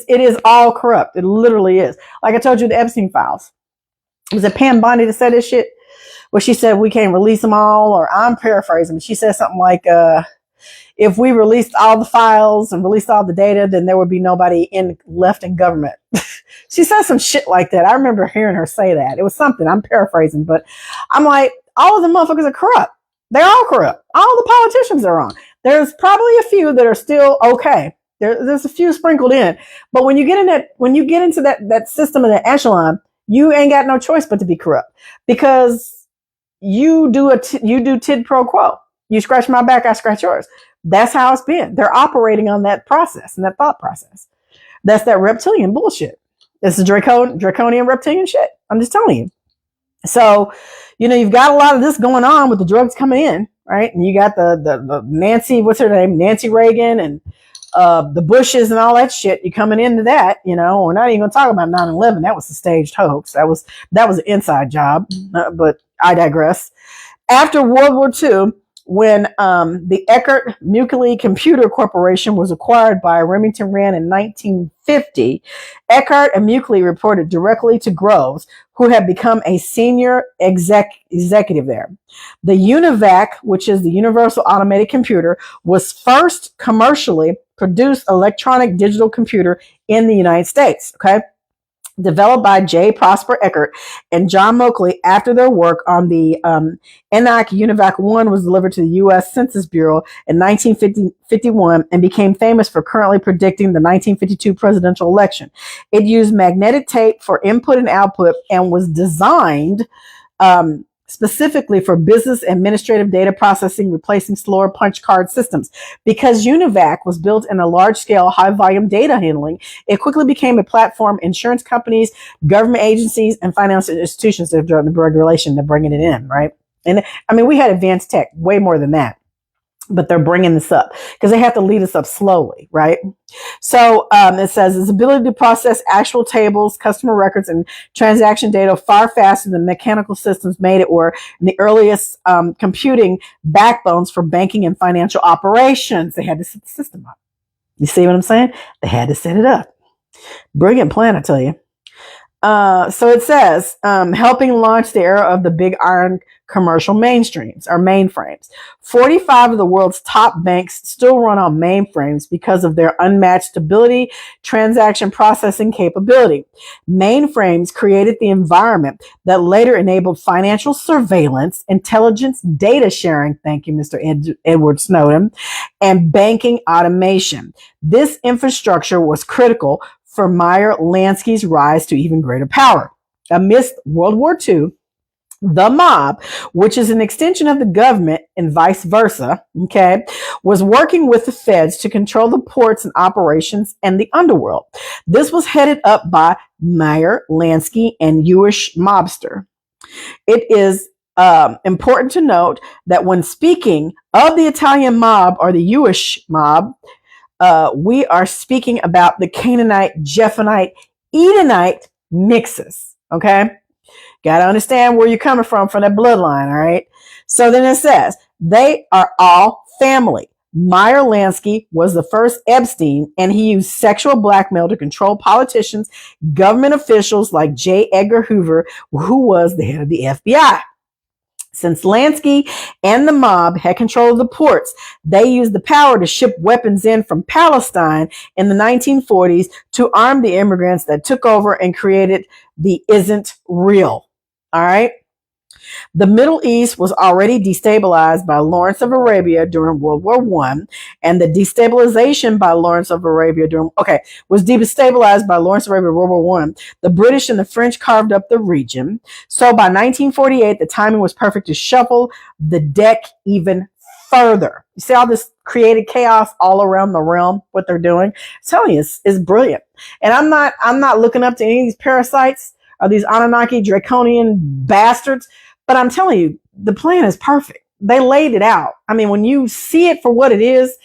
is all corrupt. It literally is. Like I told you, the Epstein files. Was it Pam Bondi that said this shit? Where she said we can't release them all, or I'm paraphrasing. She said something like, if we released all the files and released all the data, then there would be nobody left in government. She said some shit like that. I remember hearing her say that. It was something. I'm paraphrasing, but I'm like, all of the motherfuckers are corrupt. They're all corrupt. All the politicians are on. There's probably a few that are still okay. There's a few sprinkled in, but when you get into that system of that echelon, you ain't got no choice but to be corrupt, because you do tid pro quo. You scratch my back, I scratch yours. That's how it's been. They're operating on that process and that thought process. That's that reptilian bullshit. It's the draconian reptilian shit. I'm just telling you. So, you've got a lot of this going on with the drugs coming in, right? And you got the Nancy, what's her name? Nancy Reagan, and the Bushes and all that shit. You coming into that, we're not even going to talk about 9/11. That was a staged hoax. That was an inside job, but I digress. After World War II, when the Eckert Nuclear Computer Corporation was acquired by Remington Rand in 1950, Eckert and Muckley reported directly to Groves, who had become a senior executive there. The UNIVAC, which is the Universal Automated Computer, was first commercially produced electronic digital computer in the United States. Okay. Developed by J. Prosper Eckert and John Moakley after their work on the ENIAC UNIVAC 1 was delivered to the U.S. Census Bureau in 1951 and became famous for currently predicting the 1952 presidential election. It used magnetic tape for input and output and was designed specifically for business administrative data processing, replacing slower punch card systems. Because UNIVAC was built in a large-scale, high-volume data handling, it quickly became a platform insurance companies, government agencies, and financial institutions that have drawn the regulation to bringing it in, right? And I mean, we had advanced tech, way more than that. But they're bringing this up because they have to lead us up slowly, right? So it says its ability to process actual tables, customer records, and transaction data far faster than mechanical systems made it were the earliest computing backbones for banking and financial operations. They had to set the system up. You see what I'm saying? They had to set it up. Brilliant plan, I tell you. So it says, helping launch the era of the big iron commercial mainframes. 45 of the world's top banks still run on mainframes because of their unmatched stability, transaction processing capability. Mainframes created the environment that later enabled financial surveillance, intelligence, data sharing, thank you, Mr. Edward Snowden, and banking automation. This infrastructure was critical for Meyer Lansky's rise to even greater power. Amidst World War II, the mob, which is an extension of the government and vice versa, okay, was working with the feds to control the ports and operations and the underworld. This was headed up by Meyer Lansky and Jewish mobster. It is important to note that when speaking of the Italian mob or the Jewish mob, we are speaking about the Canaanite, Jephanite, Edomite mixes. Okay. Got to understand where you're coming from that bloodline. All right. So then it says they are all family. Meyer Lansky was the first Epstein, and he used sexual blackmail to control politicians, government officials like J. Edgar Hoover, who was the head of the FBI. Since Lansky and the mob had control of the ports, they used the power to ship weapons in from Palestine in the 1940s to arm the immigrants that took over and created the Isn't Real. All right. The Middle East was already destabilized by Lawrence of Arabia during World War One, and the destabilization by Lawrence of Arabia was destabilized by Lawrence of Arabia World War One. The British and the French carved up the region. So by 1948, the timing was perfect to shuffle the deck even further. You see all this created chaos all around the realm, what they're doing? I'm telling you, it's brilliant. And I'm not looking up to any of these parasites or these Anunnaki draconian bastards. But I'm telling you, the plan is perfect. They laid it out. I mean, when you see it for what it is,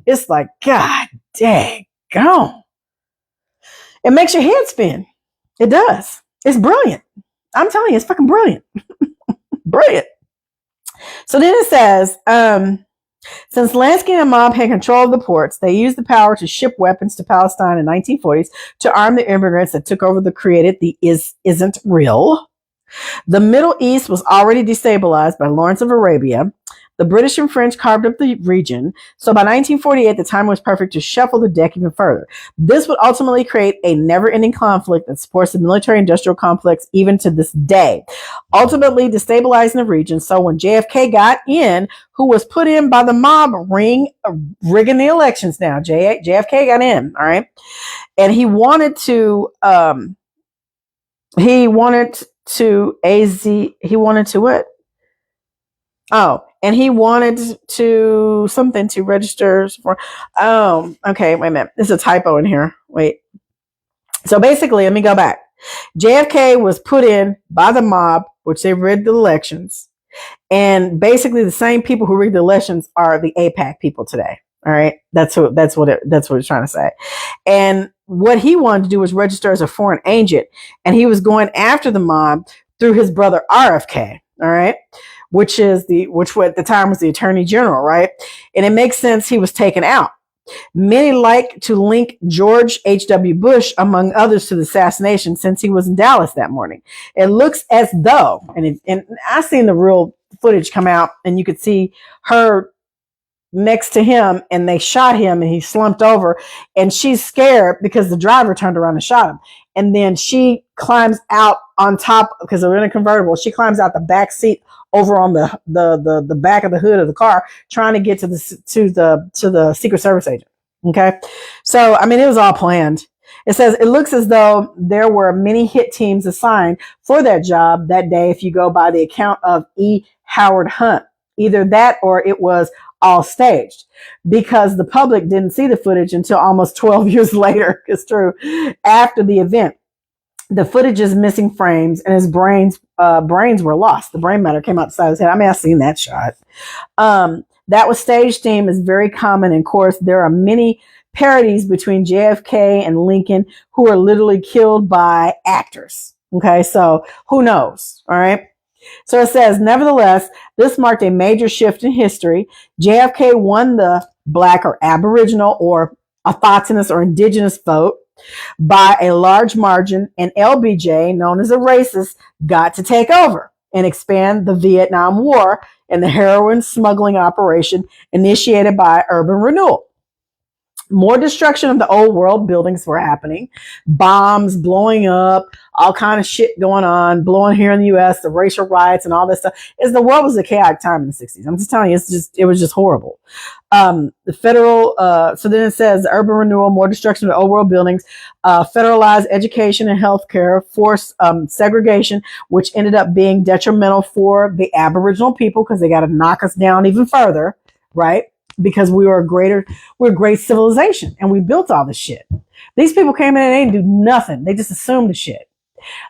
it's like, God dang gone. It makes your head spin. It does. It's brilliant. I'm telling you, it's fucking brilliant. Brilliant. So then it says, since Lansky and the mob had control of the ports, they used the power to ship weapons to Palestine in the 1940s to arm the immigrants that took over the Isn't Real. The Middle East was already destabilized by Lawrence of Arabia. The British and French carved up the region. So by 1948, the time was perfect to shuffle the deck even further. This would ultimately create a never-ending conflict that supports the military-industrial complex even to this day, ultimately destabilizing the region. So when JFK got in, who was put in by the mob rigging the elections now, JFK got in, all right? And he wanted to what? Oh, and he wanted to something to register for. Oh, okay. Wait a minute. There's a typo in here. Wait. So basically, let me go back. JFK was put in by the mob, which they rigged the elections. And basically the same people who rigged the elections are the AIPAC people today. All right. That's what it's trying to say. And what he wanted to do was register as a foreign agent. And he was going after the mob through his brother RFK. All right. Which at the time was the Attorney General. Right. And it makes sense he was taken out. Many like to link George H.W. Bush, among others, to the assassination since he was in Dallas that morning. It looks as though, and I seen the real footage come out, and you could see her next to him, and they shot him, and he slumped over, and she's scared because the driver turned around and shot him. And then she climbs out on top, because they're in a convertible. She climbs out the back seat over on the back of the hood of the car, trying to get to the Secret Service agent. Okay. So, I mean, it was all planned. It says, it looks as though there were many hit teams assigned for that job that day, if you go by the account of E. Howard Hunt. Either that or it was all staged, because the public didn't see the footage until almost 12 years later. It's true. After the event. The footage is missing frames, and his brains were lost. The brain matter came out the side of his head. I mean, I've seen that shot. That was stage theme is very common. And of course, there are many parodies between JFK and Lincoln who are literally killed by actors. Okay, so who knows? All right. So it says, nevertheless, this marked a major shift in history. JFK won the Black or Aboriginal or Autochthonous or Indigenous vote by a large margin, and LBJ, known as a racist, got to take over and expand the Vietnam War and the heroin smuggling operation initiated by urban renewal. More destruction of the old world buildings were happening, bombs blowing up, all kind of shit going on, blowing here in the U.S., the racial riots and all this stuff. The world was a chaotic time in the 60s. I'm just telling you, it was just horrible. The federal, so then it says urban renewal, more destruction of the old world buildings, federalized education and healthcare, forced segregation, which ended up being detrimental for the Aboriginal people because they got to knock us down even further, right? Because we're a great civilization and we built all this shit. These people came in and they didn't do nothing. They just assumed the shit.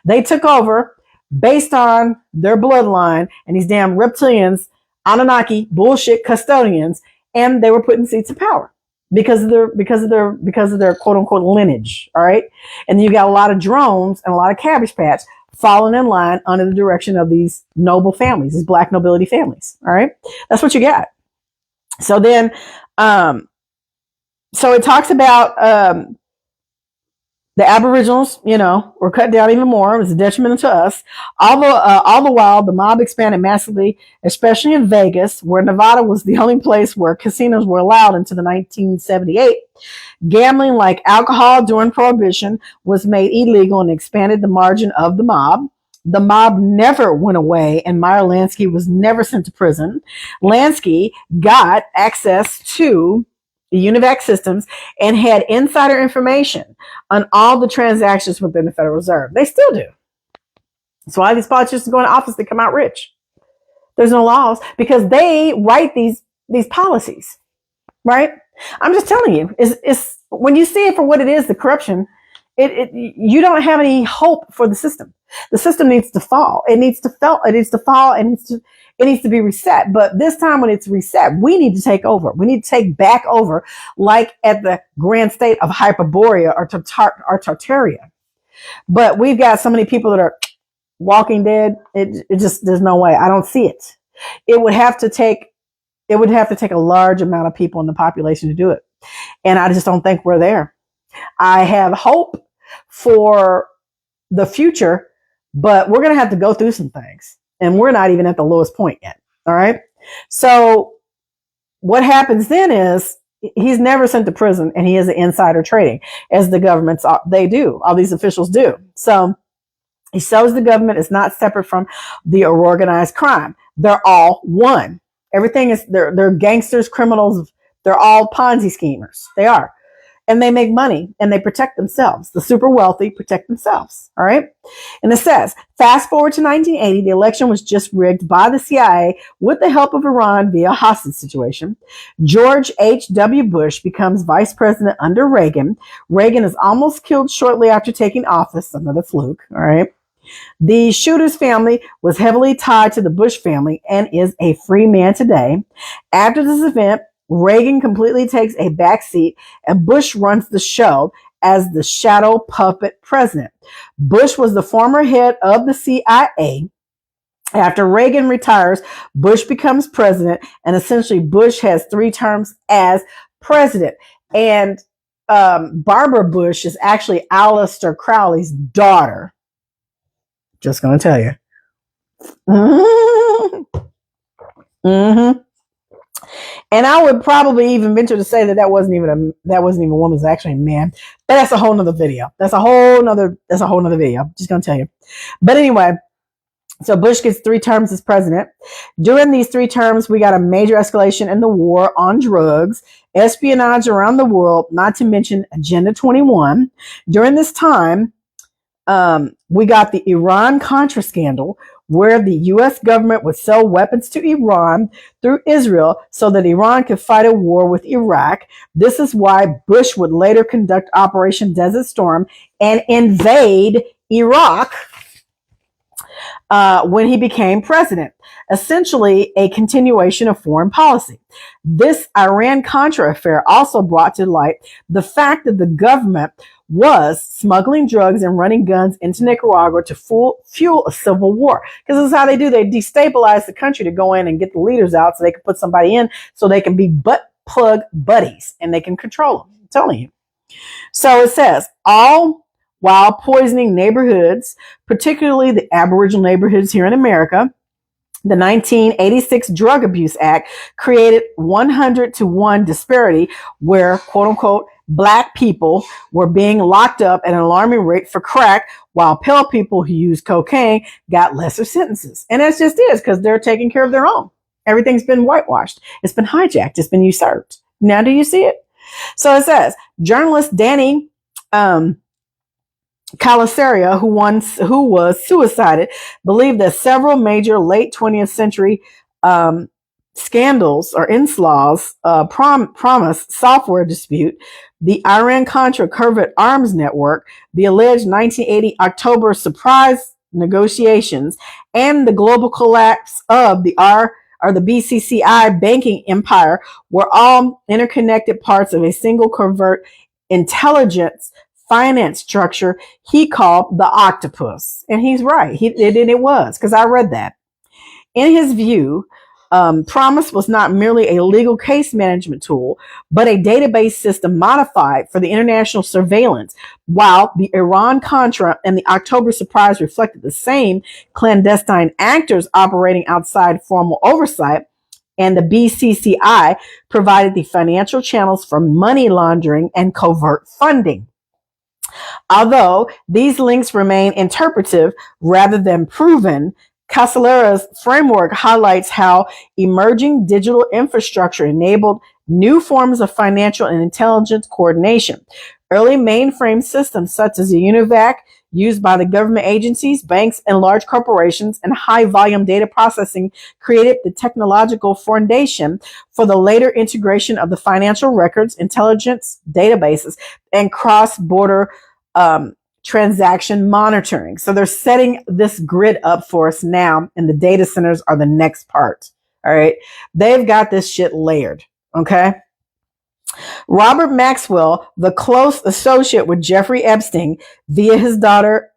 They took over based on their bloodline and these damn reptilians, Anunnaki, bullshit custodians, and they were put in seats of power because of their quote unquote lineage. All right. And you got a lot of drones and a lot of Cabbage Patch falling in line under the direction of these noble families, these black nobility families. All right. That's what you got. So then, Um, so it talks about the Aboriginals, were cut down even more. It was a detriment to us. All the while, the mob expanded massively, especially in Vegas, where Nevada was the only place where casinos were allowed until 1978. Gambling, like alcohol during Prohibition, was made illegal and expanded the margin of the mob. The mob never went away, and Meyer Lansky was never sent to prison. Lansky got access to the UNIVAC systems and had insider information on all the transactions within the Federal Reserve. They still do. That's why these politicians go into office, they come out rich. There's no laws because they write these policies, right? I'm just telling you, it's when you see it for what it is, the corruption, you don't have any hope for the system. The system needs to fall. It needs to fall. It needs to be reset. But this time when it's reset, we need to take over. We need to take back over, like at the grand state of Hyperborea or Tartaria. But we've got so many people that are walking dead. It just, there's no way. I don't see it. It would have to take a large amount of people in the population to do it. And I just don't think we're there. I have hope for the future, but we're going to have to go through some things. And we're not even at the lowest point yet. All right. So what happens then is he's never sent to prison, and he is an insider trading, as the governments they do. All these officials do. So he shows the government is not separate from the organized crime. They're all one. Everything is, they're gangsters, criminals. They're all Ponzi schemers. They are. And they make money and they protect themselves. The super wealthy protect themselves. All right. And it says, fast forward to 1980, the election was just rigged by the CIA with the help of Iran via a hostage situation. George H.W. Bush becomes vice president under Reagan. Reagan is almost killed shortly after taking office. Another fluke. All right. The shooter's family was heavily tied to the Bush family and is a free man today. After this event, Reagan completely takes a backseat and Bush runs the show as the shadow puppet president. Bush was the former head of the CIA. After Reagan retires, Bush becomes president, and essentially Bush has 3 terms as president. And Barbara Bush is actually Aleister Crowley's daughter. Just going to tell you. Mm-hmm. And I would probably even venture to say that wasn't even a woman, it was actually a man. But that's a whole nother video. That's a whole nother video. I'm just gonna tell you. But anyway, so Bush gets 3 terms as president. During these 3 terms, we got a major escalation in the war on drugs, espionage around the world, not to mention Agenda 21. During this time, we got the Iran-Contra scandal, where the U.S. government would sell weapons to Iran through Israel so that Iran could fight a war with Iraq. This is why Bush would later conduct Operation Desert Storm and invade Iraq when he became president. Essentially a continuation of foreign policy. This Iran-Contra affair also brought to light the fact that the government was smuggling drugs and running guns into Nicaragua to fuel a civil war. Because this is how they do. They destabilize the country to go in and get the leaders out so they can put somebody in so they can be butt plug buddies and they can control them. I'm telling you. So it says, all while poisoning neighborhoods, particularly the Aboriginal neighborhoods here in America. The 1986 Drug Abuse Act created 100-to-1 disparity where, quote unquote, Black people were being locked up at an alarming rate for crack, while pale people who used cocaine got lesser sentences. And that's just it, because they're taking care of their own. Everything's been whitewashed. It's been hijacked. It's been usurped. Now do you see it? So it says, journalist Danny Calasaria, who was suicided, believed that several major late 20th century scandals or inslaws promised software dispute, the Iran-Contra covert arms network, the alleged 1980 October surprise negotiations, and the global collapse of the BCCI banking empire were all interconnected parts of a single covert intelligence finance structure he called the octopus. And he's right. It was, because I read that. In his view, Promise was not merely a legal case management tool, but a database system modified for the international surveillance. While the Iran-Contra and the October surprise reflected the same clandestine actors operating outside formal oversight, and the BCCI provided the financial channels for money laundering and covert funding. Although these links remain interpretive rather than proven, Casolera's framework highlights how emerging digital infrastructure enabled new forms of financial and intelligence coordination. Early mainframe systems such as the UNIVAC, used by the government agencies, banks, and large corporations, and high-volume data processing created the technological foundation for the later integration of the financial records, intelligence databases, and cross-border transaction monitoring. So they're setting this grid up for us now, and the data centers are the next part. All right. They've got this shit layered. Okay. Robert Maxwell, the close associate with Jeffrey Epstein via his daughter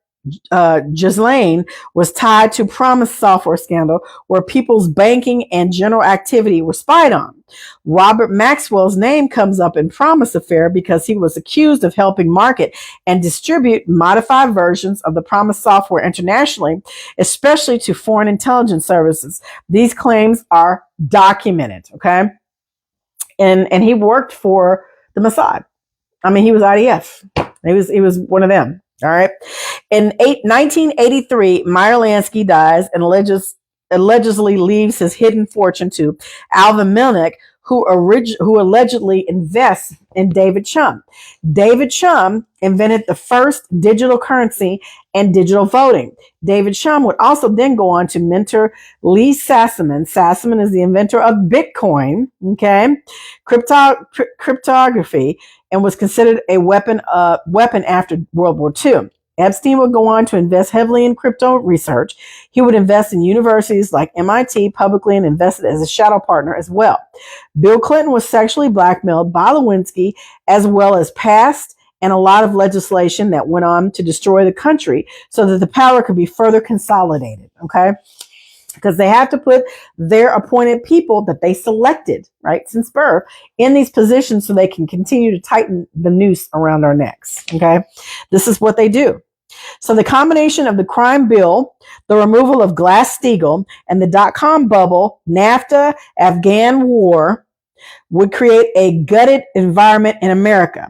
Ghislaine, was tied to Promise software scandal where people's banking and general activity were spied on. Robert Maxwell's name comes up in Promise affair because he was accused of helping market and distribute modified versions of the Promise software internationally, especially to foreign intelligence services. These claims are documented, okay? And he worked for the Mossad. I mean, he was IDF. He was one of them. All right. In 1983, Meyer Lansky dies and allegedly leaves his hidden fortune to Alvin Milnick, who allegedly invests in David Chum. David Chum invented the first digital currency and digital voting. David Chum would also then go on to mentor Lee Sassaman. Sassaman is the inventor of Bitcoin, okay, cryptography, and was considered a weapon after World War II. Epstein would go on to invest heavily in crypto research. He would invest in universities like MIT publicly and invested as a shadow partner as well. Bill Clinton was sexually blackmailed by Lewinsky, as well as passed and a lot of legislation that went on to destroy the country so that the power could be further consolidated, okay? Because they have to put their appointed people that they selected, right, since birth, in these positions so they can continue to tighten the noose around our necks, okay? This is what they do. So the combination of the crime bill, the removal of Glass-Steagall, and the dot-com bubble, NAFTA, Afghan war, would create a gutted environment in America.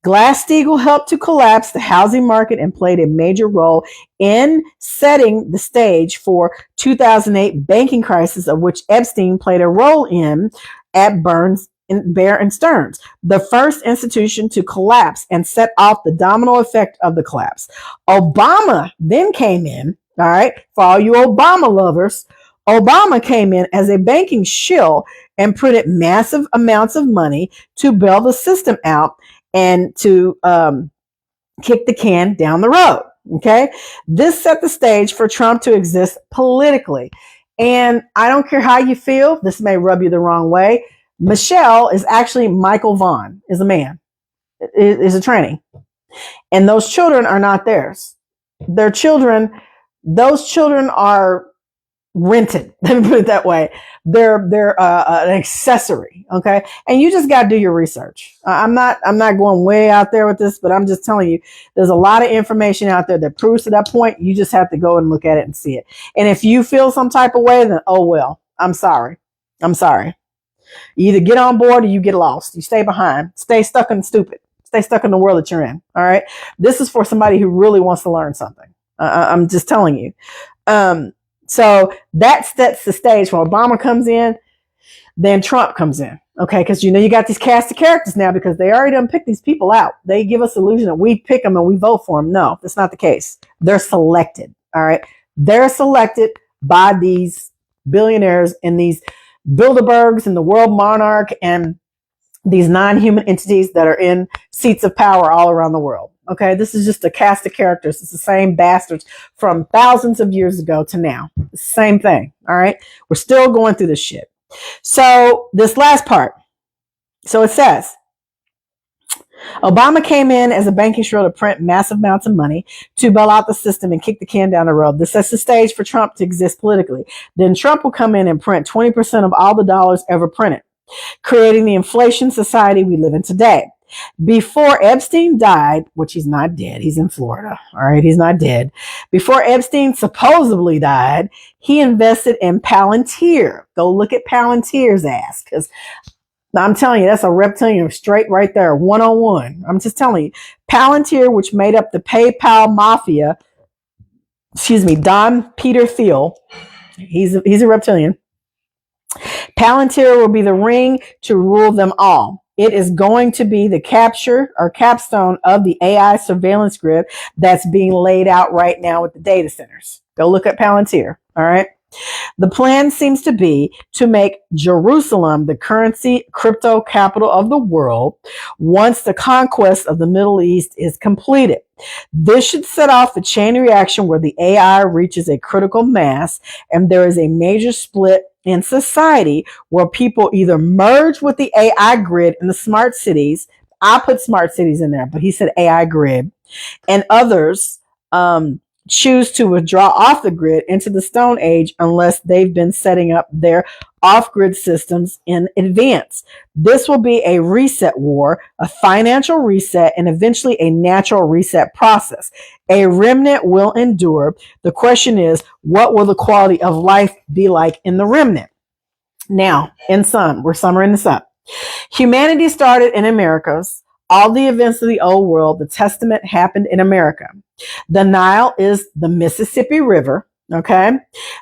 Glass-Steagall helped to collapse the housing market and played a major role in setting the stage for 2008 banking crisis, of which Epstein played a role in at Bear and Stearns, the first institution to collapse and set off the domino effect of the collapse. Obama then came in, all right, for all you Obama lovers, Obama came in as a banking shill and printed massive amounts of money to bail the system out and to kick the can down the road, okay? This set the stage for Trump to exist politically. And I don't care how you feel, this may rub you the wrong way. Michelle is actually Michael Vaughn, is a man, is a tranny. And those children are not theirs. Their children, those children are rented. Let me put it that way. They're an accessory. Okay. And you just got to do your research. I'm not going way out there with this, but I'm just telling you, there's a lot of information out there that proves to that point. You just have to go and look at it and see it. And if you feel some type of way, then, oh, well, I'm sorry. I'm sorry. You either get on board or you get lost. You stay behind, stay stuck in stupid, stay stuck in the world that you're in. All right. This is for somebody who really wants to learn something. I'm just telling you. So that sets the stage when Obama comes in, then Trump comes in. Okay. Because, you know, you got these cast of characters now because they already done picked these people out. They give us the illusion that we pick them and we vote for them. No, that's not the case. They're selected. All right. They're selected by these billionaires and these Bilderbergs and the world monarch and these non-human entities that are in seats of power all around the world. Okay, this is just a cast of characters. It's the same bastards from thousands of years ago to now. Same thing. All right, we're still going through this shit. So this last part. So it says, Obama came in as a banking shrill to print massive amounts of money to bail out the system and kick the can down the road. This sets the stage for Trump to exist politically. Then Trump will come in and print 20% of all the dollars ever printed, creating the inflation society we live in today. Before Epstein died, which he's not dead, he's in Florida, all right, he's not dead. Before Epstein supposedly died, he invested in Palantir. Go look at Palantir's ass, because I'm telling you, that's a reptilian straight right there, one-on-one. I'm just telling you. Palantir, which made up the PayPal mafia, Don Peter Thiel, he's a reptilian. Palantir will be the ring to rule them all. It is going to be the capture or capstone of the AI surveillance grid that's being laid out right now with the data centers. Go look at Palantir, all right? The plan seems to be to make Jerusalem the currency crypto capital of the world once the conquest of the Middle East is completed. This should set off a chain reaction where the AI reaches a critical mass and there is a major split in society where people either merge with the AI grid in the smart cities. I put smart cities in there, but he said AI grid, and others choose to withdraw off the grid into the Stone Age unless they've been setting up their off-grid systems in advance. This will be a reset war, a financial reset, and eventually a natural reset process. A remnant will endure. The question is, what will the quality of life be like in the remnant? Now, we're summing this up. Humanity started in Americas. All the events of the old world, the testament happened in America. The Nile is the Mississippi River, okay?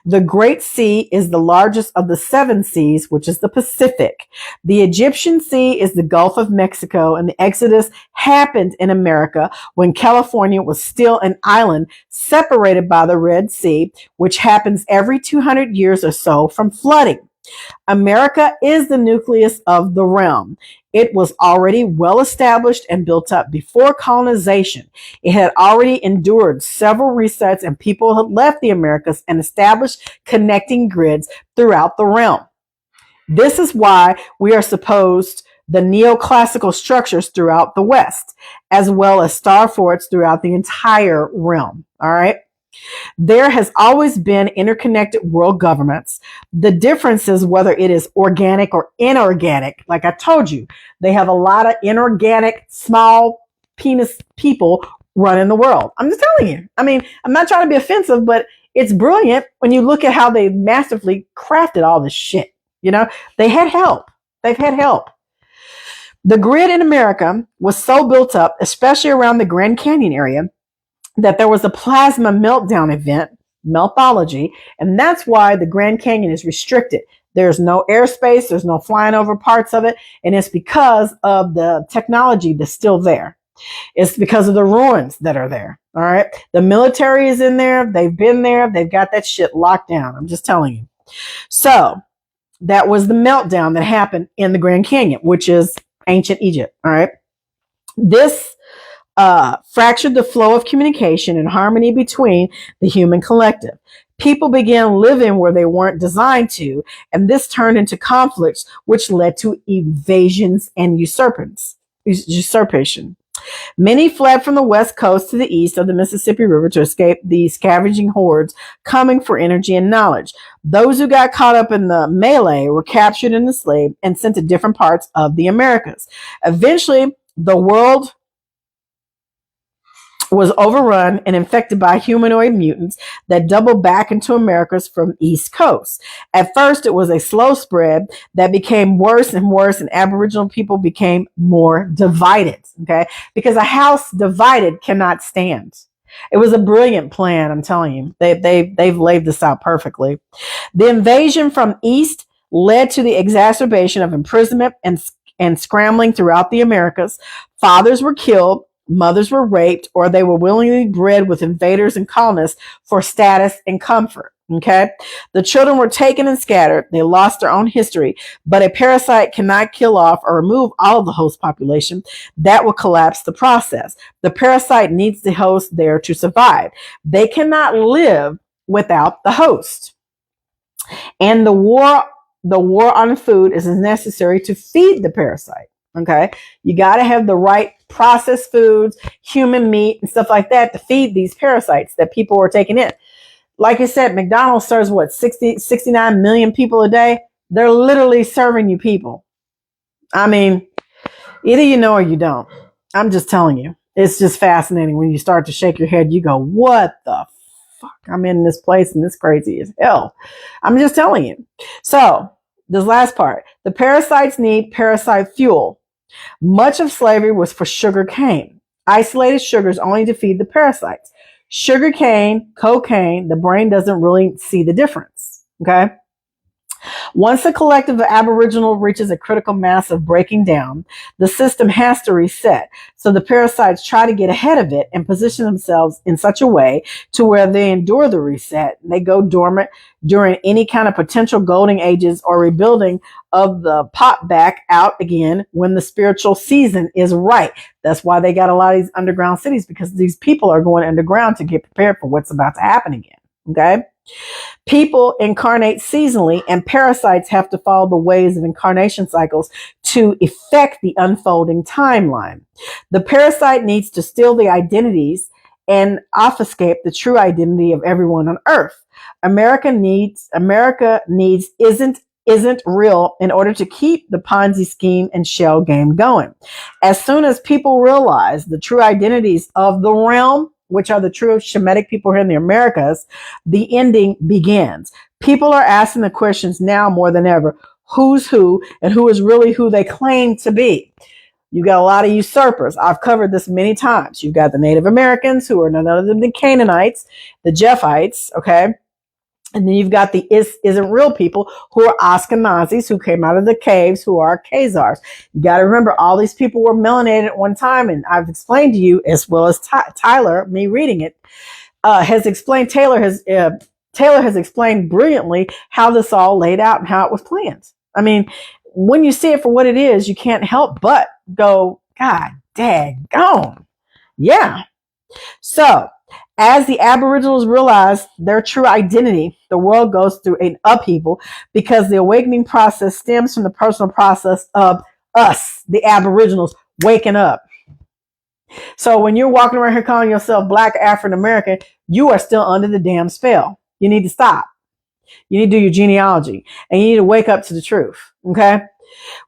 The Great Sea is the largest of the 7 seas, which is the Pacific. The Egyptian Sea is the Gulf of Mexico, and the Exodus happened in America when California was still an island separated by the Red Sea, which happens every 200 years or so from flooding. America is the nucleus of the realm. It was already well established and built up before colonization. It had already endured several resets, and people had left the Americas and established connecting grids throughout the realm. This is why we are supposed the neoclassical structures throughout the West, as well as star forts throughout the entire realm. All right. There has always been interconnected world governments. The difference is whether it is organic or inorganic. Like I told you, they have a lot of inorganic, small penis people running the world. I'm just telling you. I mean, I'm not trying to be offensive, but it's brilliant when you look at how they masterfully crafted all this shit. You know, they had help. They've had help. The grid in America was so built up, especially around the Grand Canyon area, that there was a plasma meltdown event, meltology, and that's why the Grand Canyon is restricted. There's no airspace, there's no flying over parts of it, and it's because of the technology that's still there. It's because of the ruins that are there, all right? The military is in there, they've been there, they've got that shit locked down, I'm just telling you. So, that was the meltdown that happened in the Grand Canyon, which is ancient Egypt, all right? This fractured the flow of communication and harmony between the human collective. People began living where they weren't designed to, and this turned into conflicts, which led to invasions and usurpation. Many fled from the west coast to the east of the Mississippi River to escape the scavenging hordes coming for energy and knowledge. Those who got caught up in the melee were captured and enslaved and sent to different parts of the Americas. Eventually, the world was overrun and infected by humanoid mutants that doubled back into Americas from East Coast. At first, it was a slow spread that became worse and worse, and Aboriginal people became more divided, okay? Because a house divided cannot stand. It was a brilliant plan, I'm telling you. They've laid this out perfectly. The invasion from East led to the exacerbation of imprisonment and scrambling throughout the Americas. Fathers were killed, mothers were raped, or they were willingly bred with invaders and colonists for status and comfort. Okay. The children were taken and scattered. They lost their own history, but a parasite cannot kill off or remove all of the host population. That will collapse the process. The parasite needs the host there to survive. They cannot live without the host. And the war on food is necessary to feed the parasite. Okay. You got to have the right processed foods, human meat, and stuff like that to feed these parasites that people were taking in. Like I said, McDonald's serves what, 69 million people a day? They're literally serving you people. I mean, either you know or you don't. I'm just telling you. It's just fascinating when you start to shake your head. You go, what the fuck? I'm in this place and this crazy as hell. I'm just telling you. So this last part, the parasites need parasite fuel. Much of slavery was for sugar cane. Isolated sugars only to feed the parasites. Sugar cane, cocaine, the brain doesn't really see the difference. Okay. Once the collective of Aboriginal reaches a critical mass of breaking down, the system has to reset. So the parasites try to get ahead of it and position themselves in such a way to where they endure the reset. They go dormant during any kind of potential golden ages or rebuilding of the pop back out again when the spiritual season is right. That's why they got a lot of these underground cities, because these people are going underground to get prepared for what's about to happen again. Okay. People incarnate seasonally, and parasites have to follow the ways of incarnation cycles to effect the unfolding timeline. The parasite needs to steal the identities and obfuscate the true identity of everyone on Earth. America needs isn't real in order to keep the Ponzi scheme and shell game going. As soon as people realize the true identities of the realm, which are the true Shemitic people here in the Americas, the ending begins. People are asking the questions now more than ever. Who's who and who is really who they claim to be? You got a lot of usurpers. I've covered this many times. You've got the Native Americans, who are none other than the Canaanites, the Japhites, okay? And then you've got the isn't real people, who are Ashkenazis, who came out of the caves, who are Khazars. You got to remember, all these people were melanated at one time. And I've explained to you, as well as Tyler, me reading it, has explained, Taylor has explained brilliantly how this all laid out and how it was planned. I mean, when you see it for what it is, you can't help but go, God daggone. Yeah. So, as the Aboriginals realize their true identity, the world goes through an upheaval, because the awakening process stems from the personal process of us, the Aboriginals, waking up. So when you're walking around here calling yourself Black African American, you are still under the damn spell. You need to stop. You need to do your genealogy, and you need to wake up to the truth. Okay?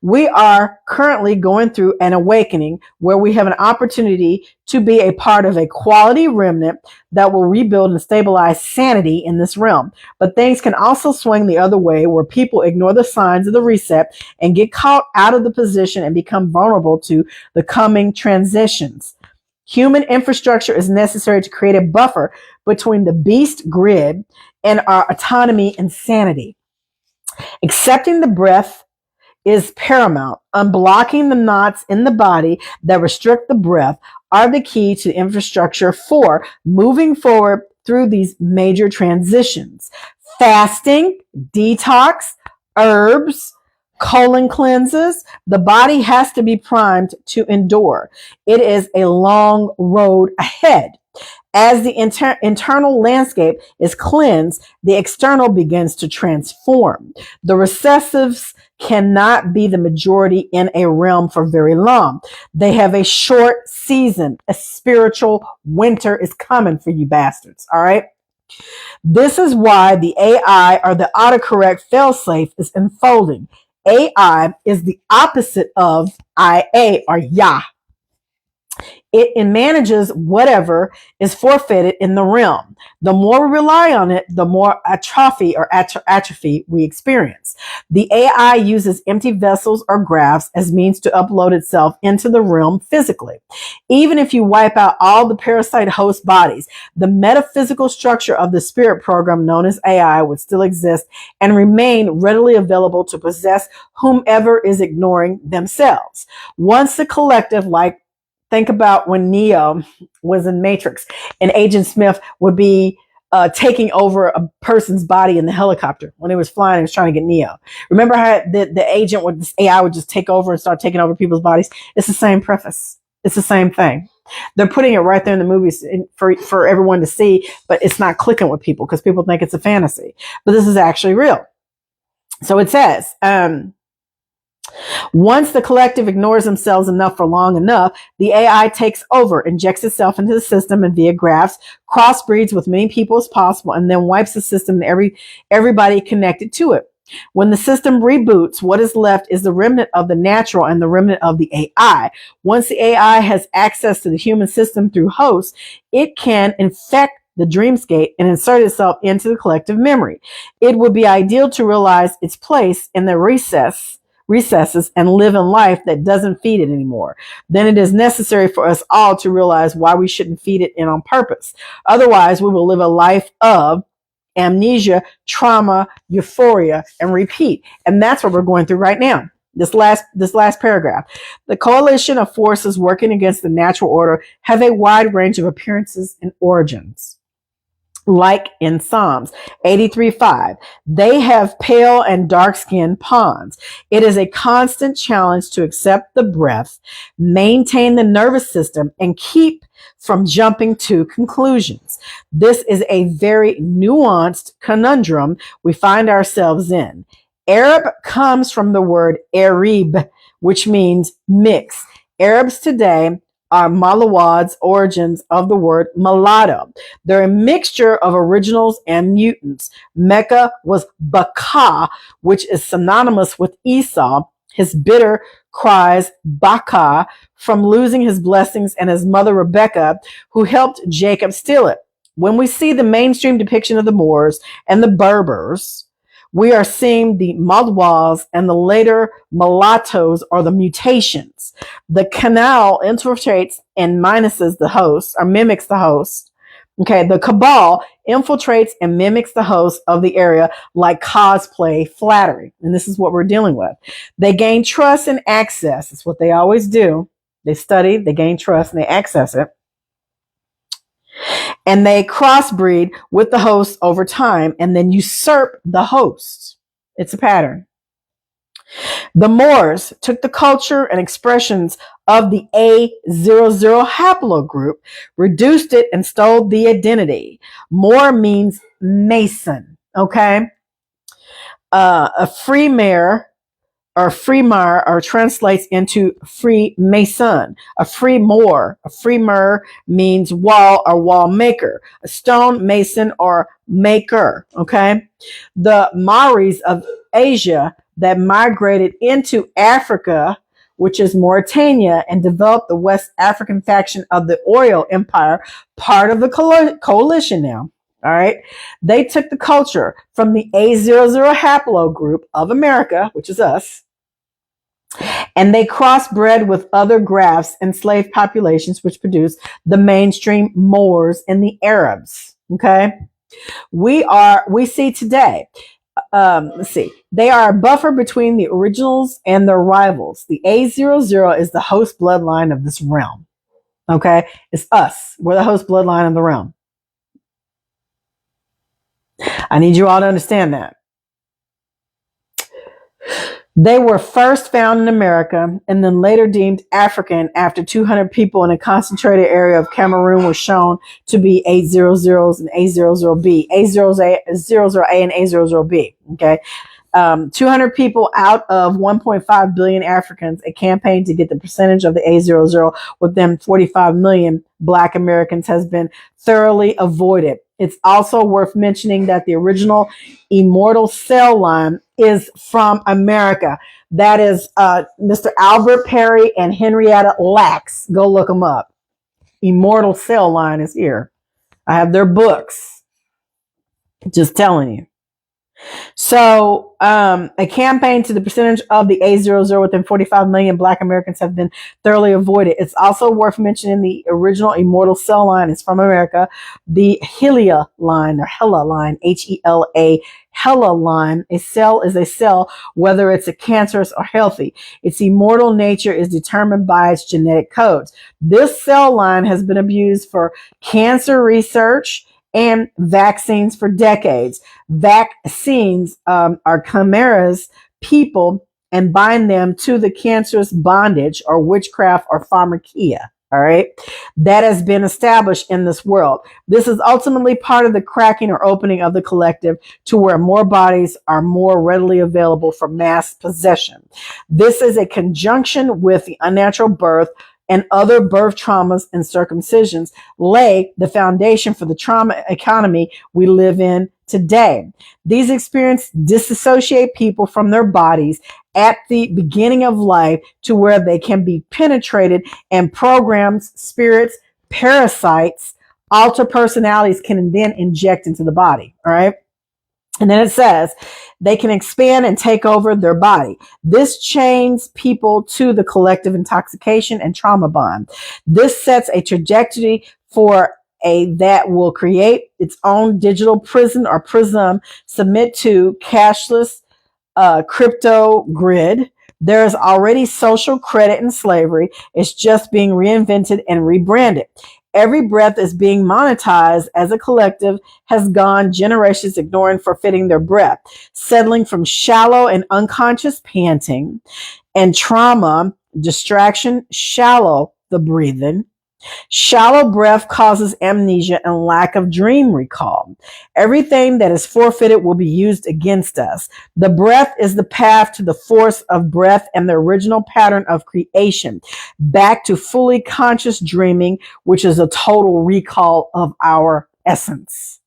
We are currently going through an awakening where we have an opportunity to be a part of a quality remnant that will rebuild and stabilize sanity in this realm. But things can also swing the other way, where people ignore the signs of the reset and get caught out of the position and become vulnerable to the coming transitions. Human infrastructure is necessary to create a buffer between the beast grid and our autonomy and sanity. Accepting the breath is paramount. Unblocking the knots in the body that restrict the breath are the key to infrastructure for moving forward through these major transitions. Fasting, detox, herbs, colon cleanses. The body has to be primed to endure. It is a long road ahead. As the internal landscape is cleansed, the external begins to transform. The recessives cannot be the majority in a realm for very long. They have a short season. A spiritual winter is coming for you bastards. All right. This is why the AI, or the autocorrect failsafe, is unfolding. AI is the opposite of IA, or Yah. It manages whatever is forfeited in the realm. The more we rely on it, the more atrophy we experience. The AI uses empty vessels or graphs as means to upload itself into the realm physically. Even if you wipe out all the parasite host bodies, the metaphysical structure of the spirit program known as AI would still exist and remain readily available to possess whomever is ignoring themselves. Once the collective, like, think about when Neo was in Matrix and Agent Smith would be taking over a person's body in the helicopter when he was flying and was trying to get Neo. Remember how the agent would, this AI would just take over and start taking over people's bodies? It's the same preface. It's the same thing. They're putting it right there in the movies for everyone to see, but it's not clicking with people because people think it's a fantasy. But this is actually real. So it says, Once the collective ignores themselves enough for long enough, the AI takes over, injects itself into the system and via graphs, crossbreeds with many people as possible, and then wipes the system and everybody connected to it. When the system reboots, what is left is the remnant of the natural and the remnant of the AI. Once the AI has access to the human system through hosts, it can infect the dreamscape and insert itself into the collective memory. It would be ideal to realize its place in the recesses and live in life that doesn't feed it anymore. Then it is necessary for us all to realize why we shouldn't feed it in on purpose. Otherwise, we will live a life of amnesia, trauma, euphoria, and repeat. And that's what we're going through right now. This last paragraph. The coalition of forces working against the natural order have a wide range of appearances and origins. Like in Psalms 83:5, they have pale and dark-skinned pawns. It is a constant challenge to accept the breath, maintain the nervous system, and keep from jumping to conclusions. This is a very nuanced conundrum we find ourselves in. Arab comes from the word Arib, which means mix. Arabs today are Malawad's origins of the word mulatto. They're a mixture of originals and mutants. Mecca was Baka, which is synonymous with Esau. His bitter cries Baka from losing his blessings and his mother Rebecca, who helped Jacob steal it. When we see the mainstream depiction of the Moors and the Berbers, we are seeing the Malwas and the later mulattoes or the mutations. The canal infiltrates and minuses the host or mimics the host. Okay, the cabal infiltrates and mimics the host of the area like cosplay flattery. And this is what we're dealing with. They gain trust and access. It's what they always do. They study, they gain trust, and they access it. And they crossbreed with the host over time and then usurp the host. It's a pattern. The Moors took the culture and expressions of the A00 haplogroup, reduced it, and stole the identity. Moor means Mason, okay? A Freemare or Freemar or translates into free Mason. A free Moor, a Freemer means wall or wall maker. A stone mason or maker, okay? The Maoris of Asia that migrated into Africa, which is Mauritania, and developed the West African faction of the Oyo Empire, part of the coalition now. All right. They took the culture from the A00 haplogroup of America, which is us, and they crossbred with other grafts enslaved populations, which produced the mainstream Moors and the Arabs. Okay. We see today, let's see, they are a buffer between the originals and their rivals. The A00 is the host bloodline of this realm. Okay. It's us. We're the host bloodline of the realm. I need you all to understand that. They were first found in America and then later deemed African after 200 people in a concentrated area of Cameroon were shown to be A00s and A00B, A00A and A00B. Okay. 200 people out of 1.5 billion Africans, a campaign to get the percentage of the A00 within 45 million Black Americans has been thoroughly avoided. It's also worth mentioning that the original immortal cell line is from America. That is Mr. Albert Perry and Henrietta Lacks. Go look them up. Immortal cell line is here. I have their books. Just telling you. So a campaign to the percentage of the A00 within 45 million Black Americans have been thoroughly avoided. It's also worth mentioning the original immortal cell line is from America. The Helia line or Hela line, Hela, Hela line. A cell is a cell, whether it's a cancerous or healthy. Its immortal nature is determined by its genetic codes. This cell line has been abused for cancer research and vaccines for decades. Vaccines are chimeras people and bind them to the cancerous bondage or witchcraft or pharmakia. All right. That has been established in this world. This is ultimately part of the cracking or opening of the collective to where more bodies are more readily available for mass possession. This is a conjunction with the unnatural birth and other birth traumas and circumcisions lay the foundation for the trauma economy we live in today. These experiences disassociate people from their bodies at the beginning of life to where they can be penetrated, and programs, spirits, parasites, alter personalities can then inject into the body. All right. And then it says they can expand and take over their body. This chains people to the collective intoxication and trauma bond. This sets a trajectory for that will create its own digital prison or prism, submit to cashless crypto grid. There is already social credit in slavery. It's just being reinvented and rebranded. Every breath is being monetized as a collective has gone generations ignoring forfeiting their breath, settling from shallow and unconscious panting and trauma, distraction, shallow the breathing. Shallow breath causes amnesia and lack of dream recall. Everything that is forfeited will be used against us. The breath is the path to the force of breath and the original pattern of creation, back to fully conscious dreaming, which is a total recall of our essence.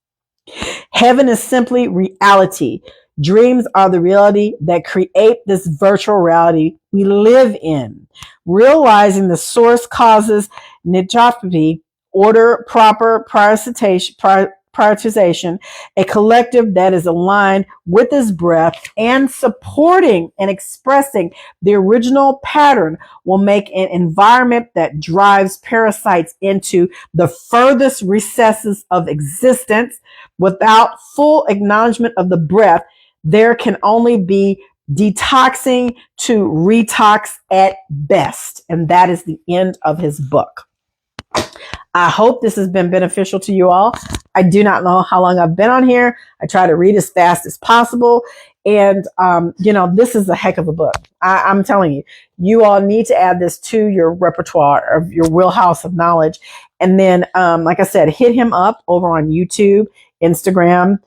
Heaven is simply reality. Dreams are the reality that create this virtual reality we live in. Realizing the source causes nitropathy, order, proper prioritization, a collective that is aligned with this breath and supporting and expressing the original pattern will make an environment that drives parasites into the furthest recesses of existence. Without full acknowledgement of the breath, there can only be detoxing to retox at best. And that is the end of his book. I hope this has been beneficial to you all. I do not know how long I've been on here. I try to read as fast as possible. And, this is a heck of a book. I'm telling you, you all need to add this to your repertoire of your wheelhouse of knowledge. And then, like I said, hit him up over on YouTube, Instagram.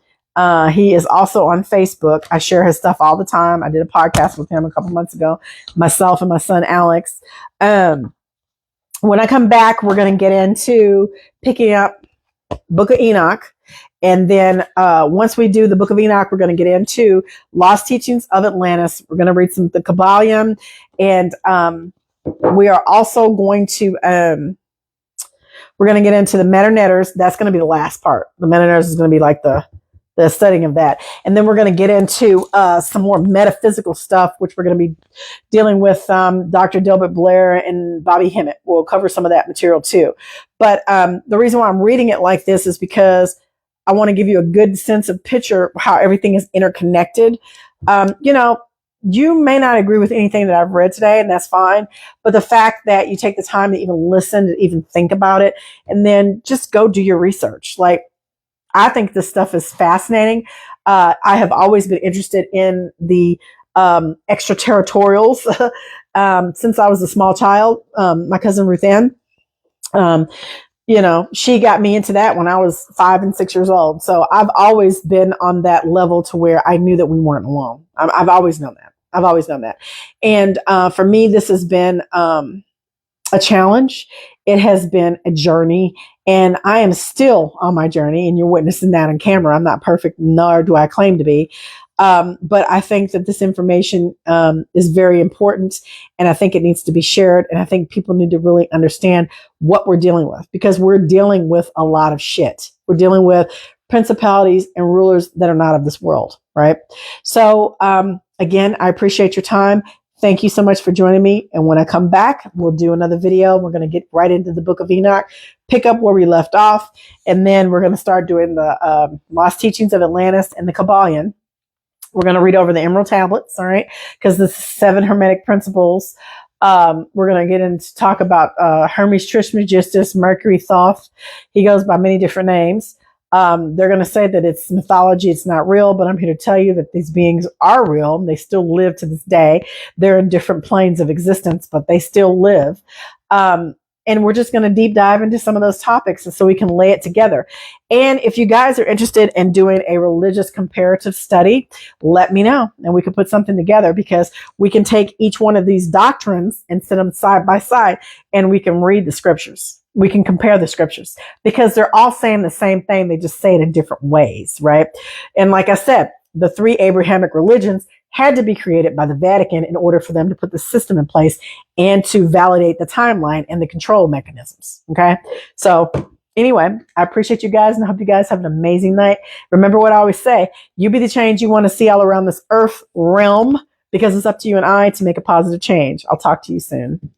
He is also on Facebook. I share his stuff all the time. I did a podcast with him a couple months ago, myself and my son, Alex. When I come back, we're going to get into picking up Book of Enoch. And then once we do the Book of Enoch, we're going to get into Lost Teachings of Atlantis. We're going to read some of the Kabbalion. And we are also going to, we're going to get into the Meta-Netters. That's going to be the last part. The Meta-Netters is going to be like the studying of that. And then we're going to get into some more metaphysical stuff, which we're going to be dealing with Dr. Delbert Blair and Bobby Hemmett. We'll cover some of that material too. But the reason why I'm reading it like this is because I want to give you a good sense of picture of how everything is interconnected. You may not agree with anything that I've read today, and that's fine. But the fact that you take the time to even listen, to even think about it, and then just go do your research. Like, I think this stuff is fascinating. I have always been interested in the extraterritorials since I was a small child. My cousin Ruth Ann, she got me into that when I was 5 and 6 years old. So I've always been on that level to where I knew that we weren't alone. I've always known that. And for me, this has been a challenge. It has been a journey, and I am still on my journey, and you're witnessing that on camera. I'm not perfect, nor do I claim to be. But I think that this information is very important, and I think it needs to be shared. And I think people need to really understand what we're dealing with, because we're dealing with a lot of shit. We're dealing with principalities and rulers that are not of this world, right? So again, I appreciate your time. Thank you so much for joining me. And when I come back, we'll do another video. We're going to get right into the Book of Enoch, pick up where we left off, and then we're going to start doing the Lost Teachings of Atlantis and the Kabbalion. We're going to read over the Emerald Tablets, all right, because the 7 Hermetic Principles. We're going to get into talk about Hermes Trismegistus, Mercury Thoth. He goes by many different names. They're going to say that it's mythology, it's not real, but I'm here to tell you that these beings are real. They still live to this day. They're in different planes of existence, but they still live. And we're just going to deep dive into some of those topics and so we can lay it together. And if you guys are interested in doing a religious comparative study, let me know and we can put something together, because we can take each one of these doctrines and set them side by side and we can read the scriptures. We can compare the scriptures because they're all saying the same thing. They just say it in different ways, right? And like I said, the three Abrahamic religions had to be created by the Vatican in order for them to put the system in place and to validate the timeline and the control mechanisms. Okay. So anyway, I appreciate you guys and I hope you guys have an amazing night. Remember what I always say, you be the change you want to see all around this earth realm, because it's up to you and I to make a positive change. I'll talk to you soon.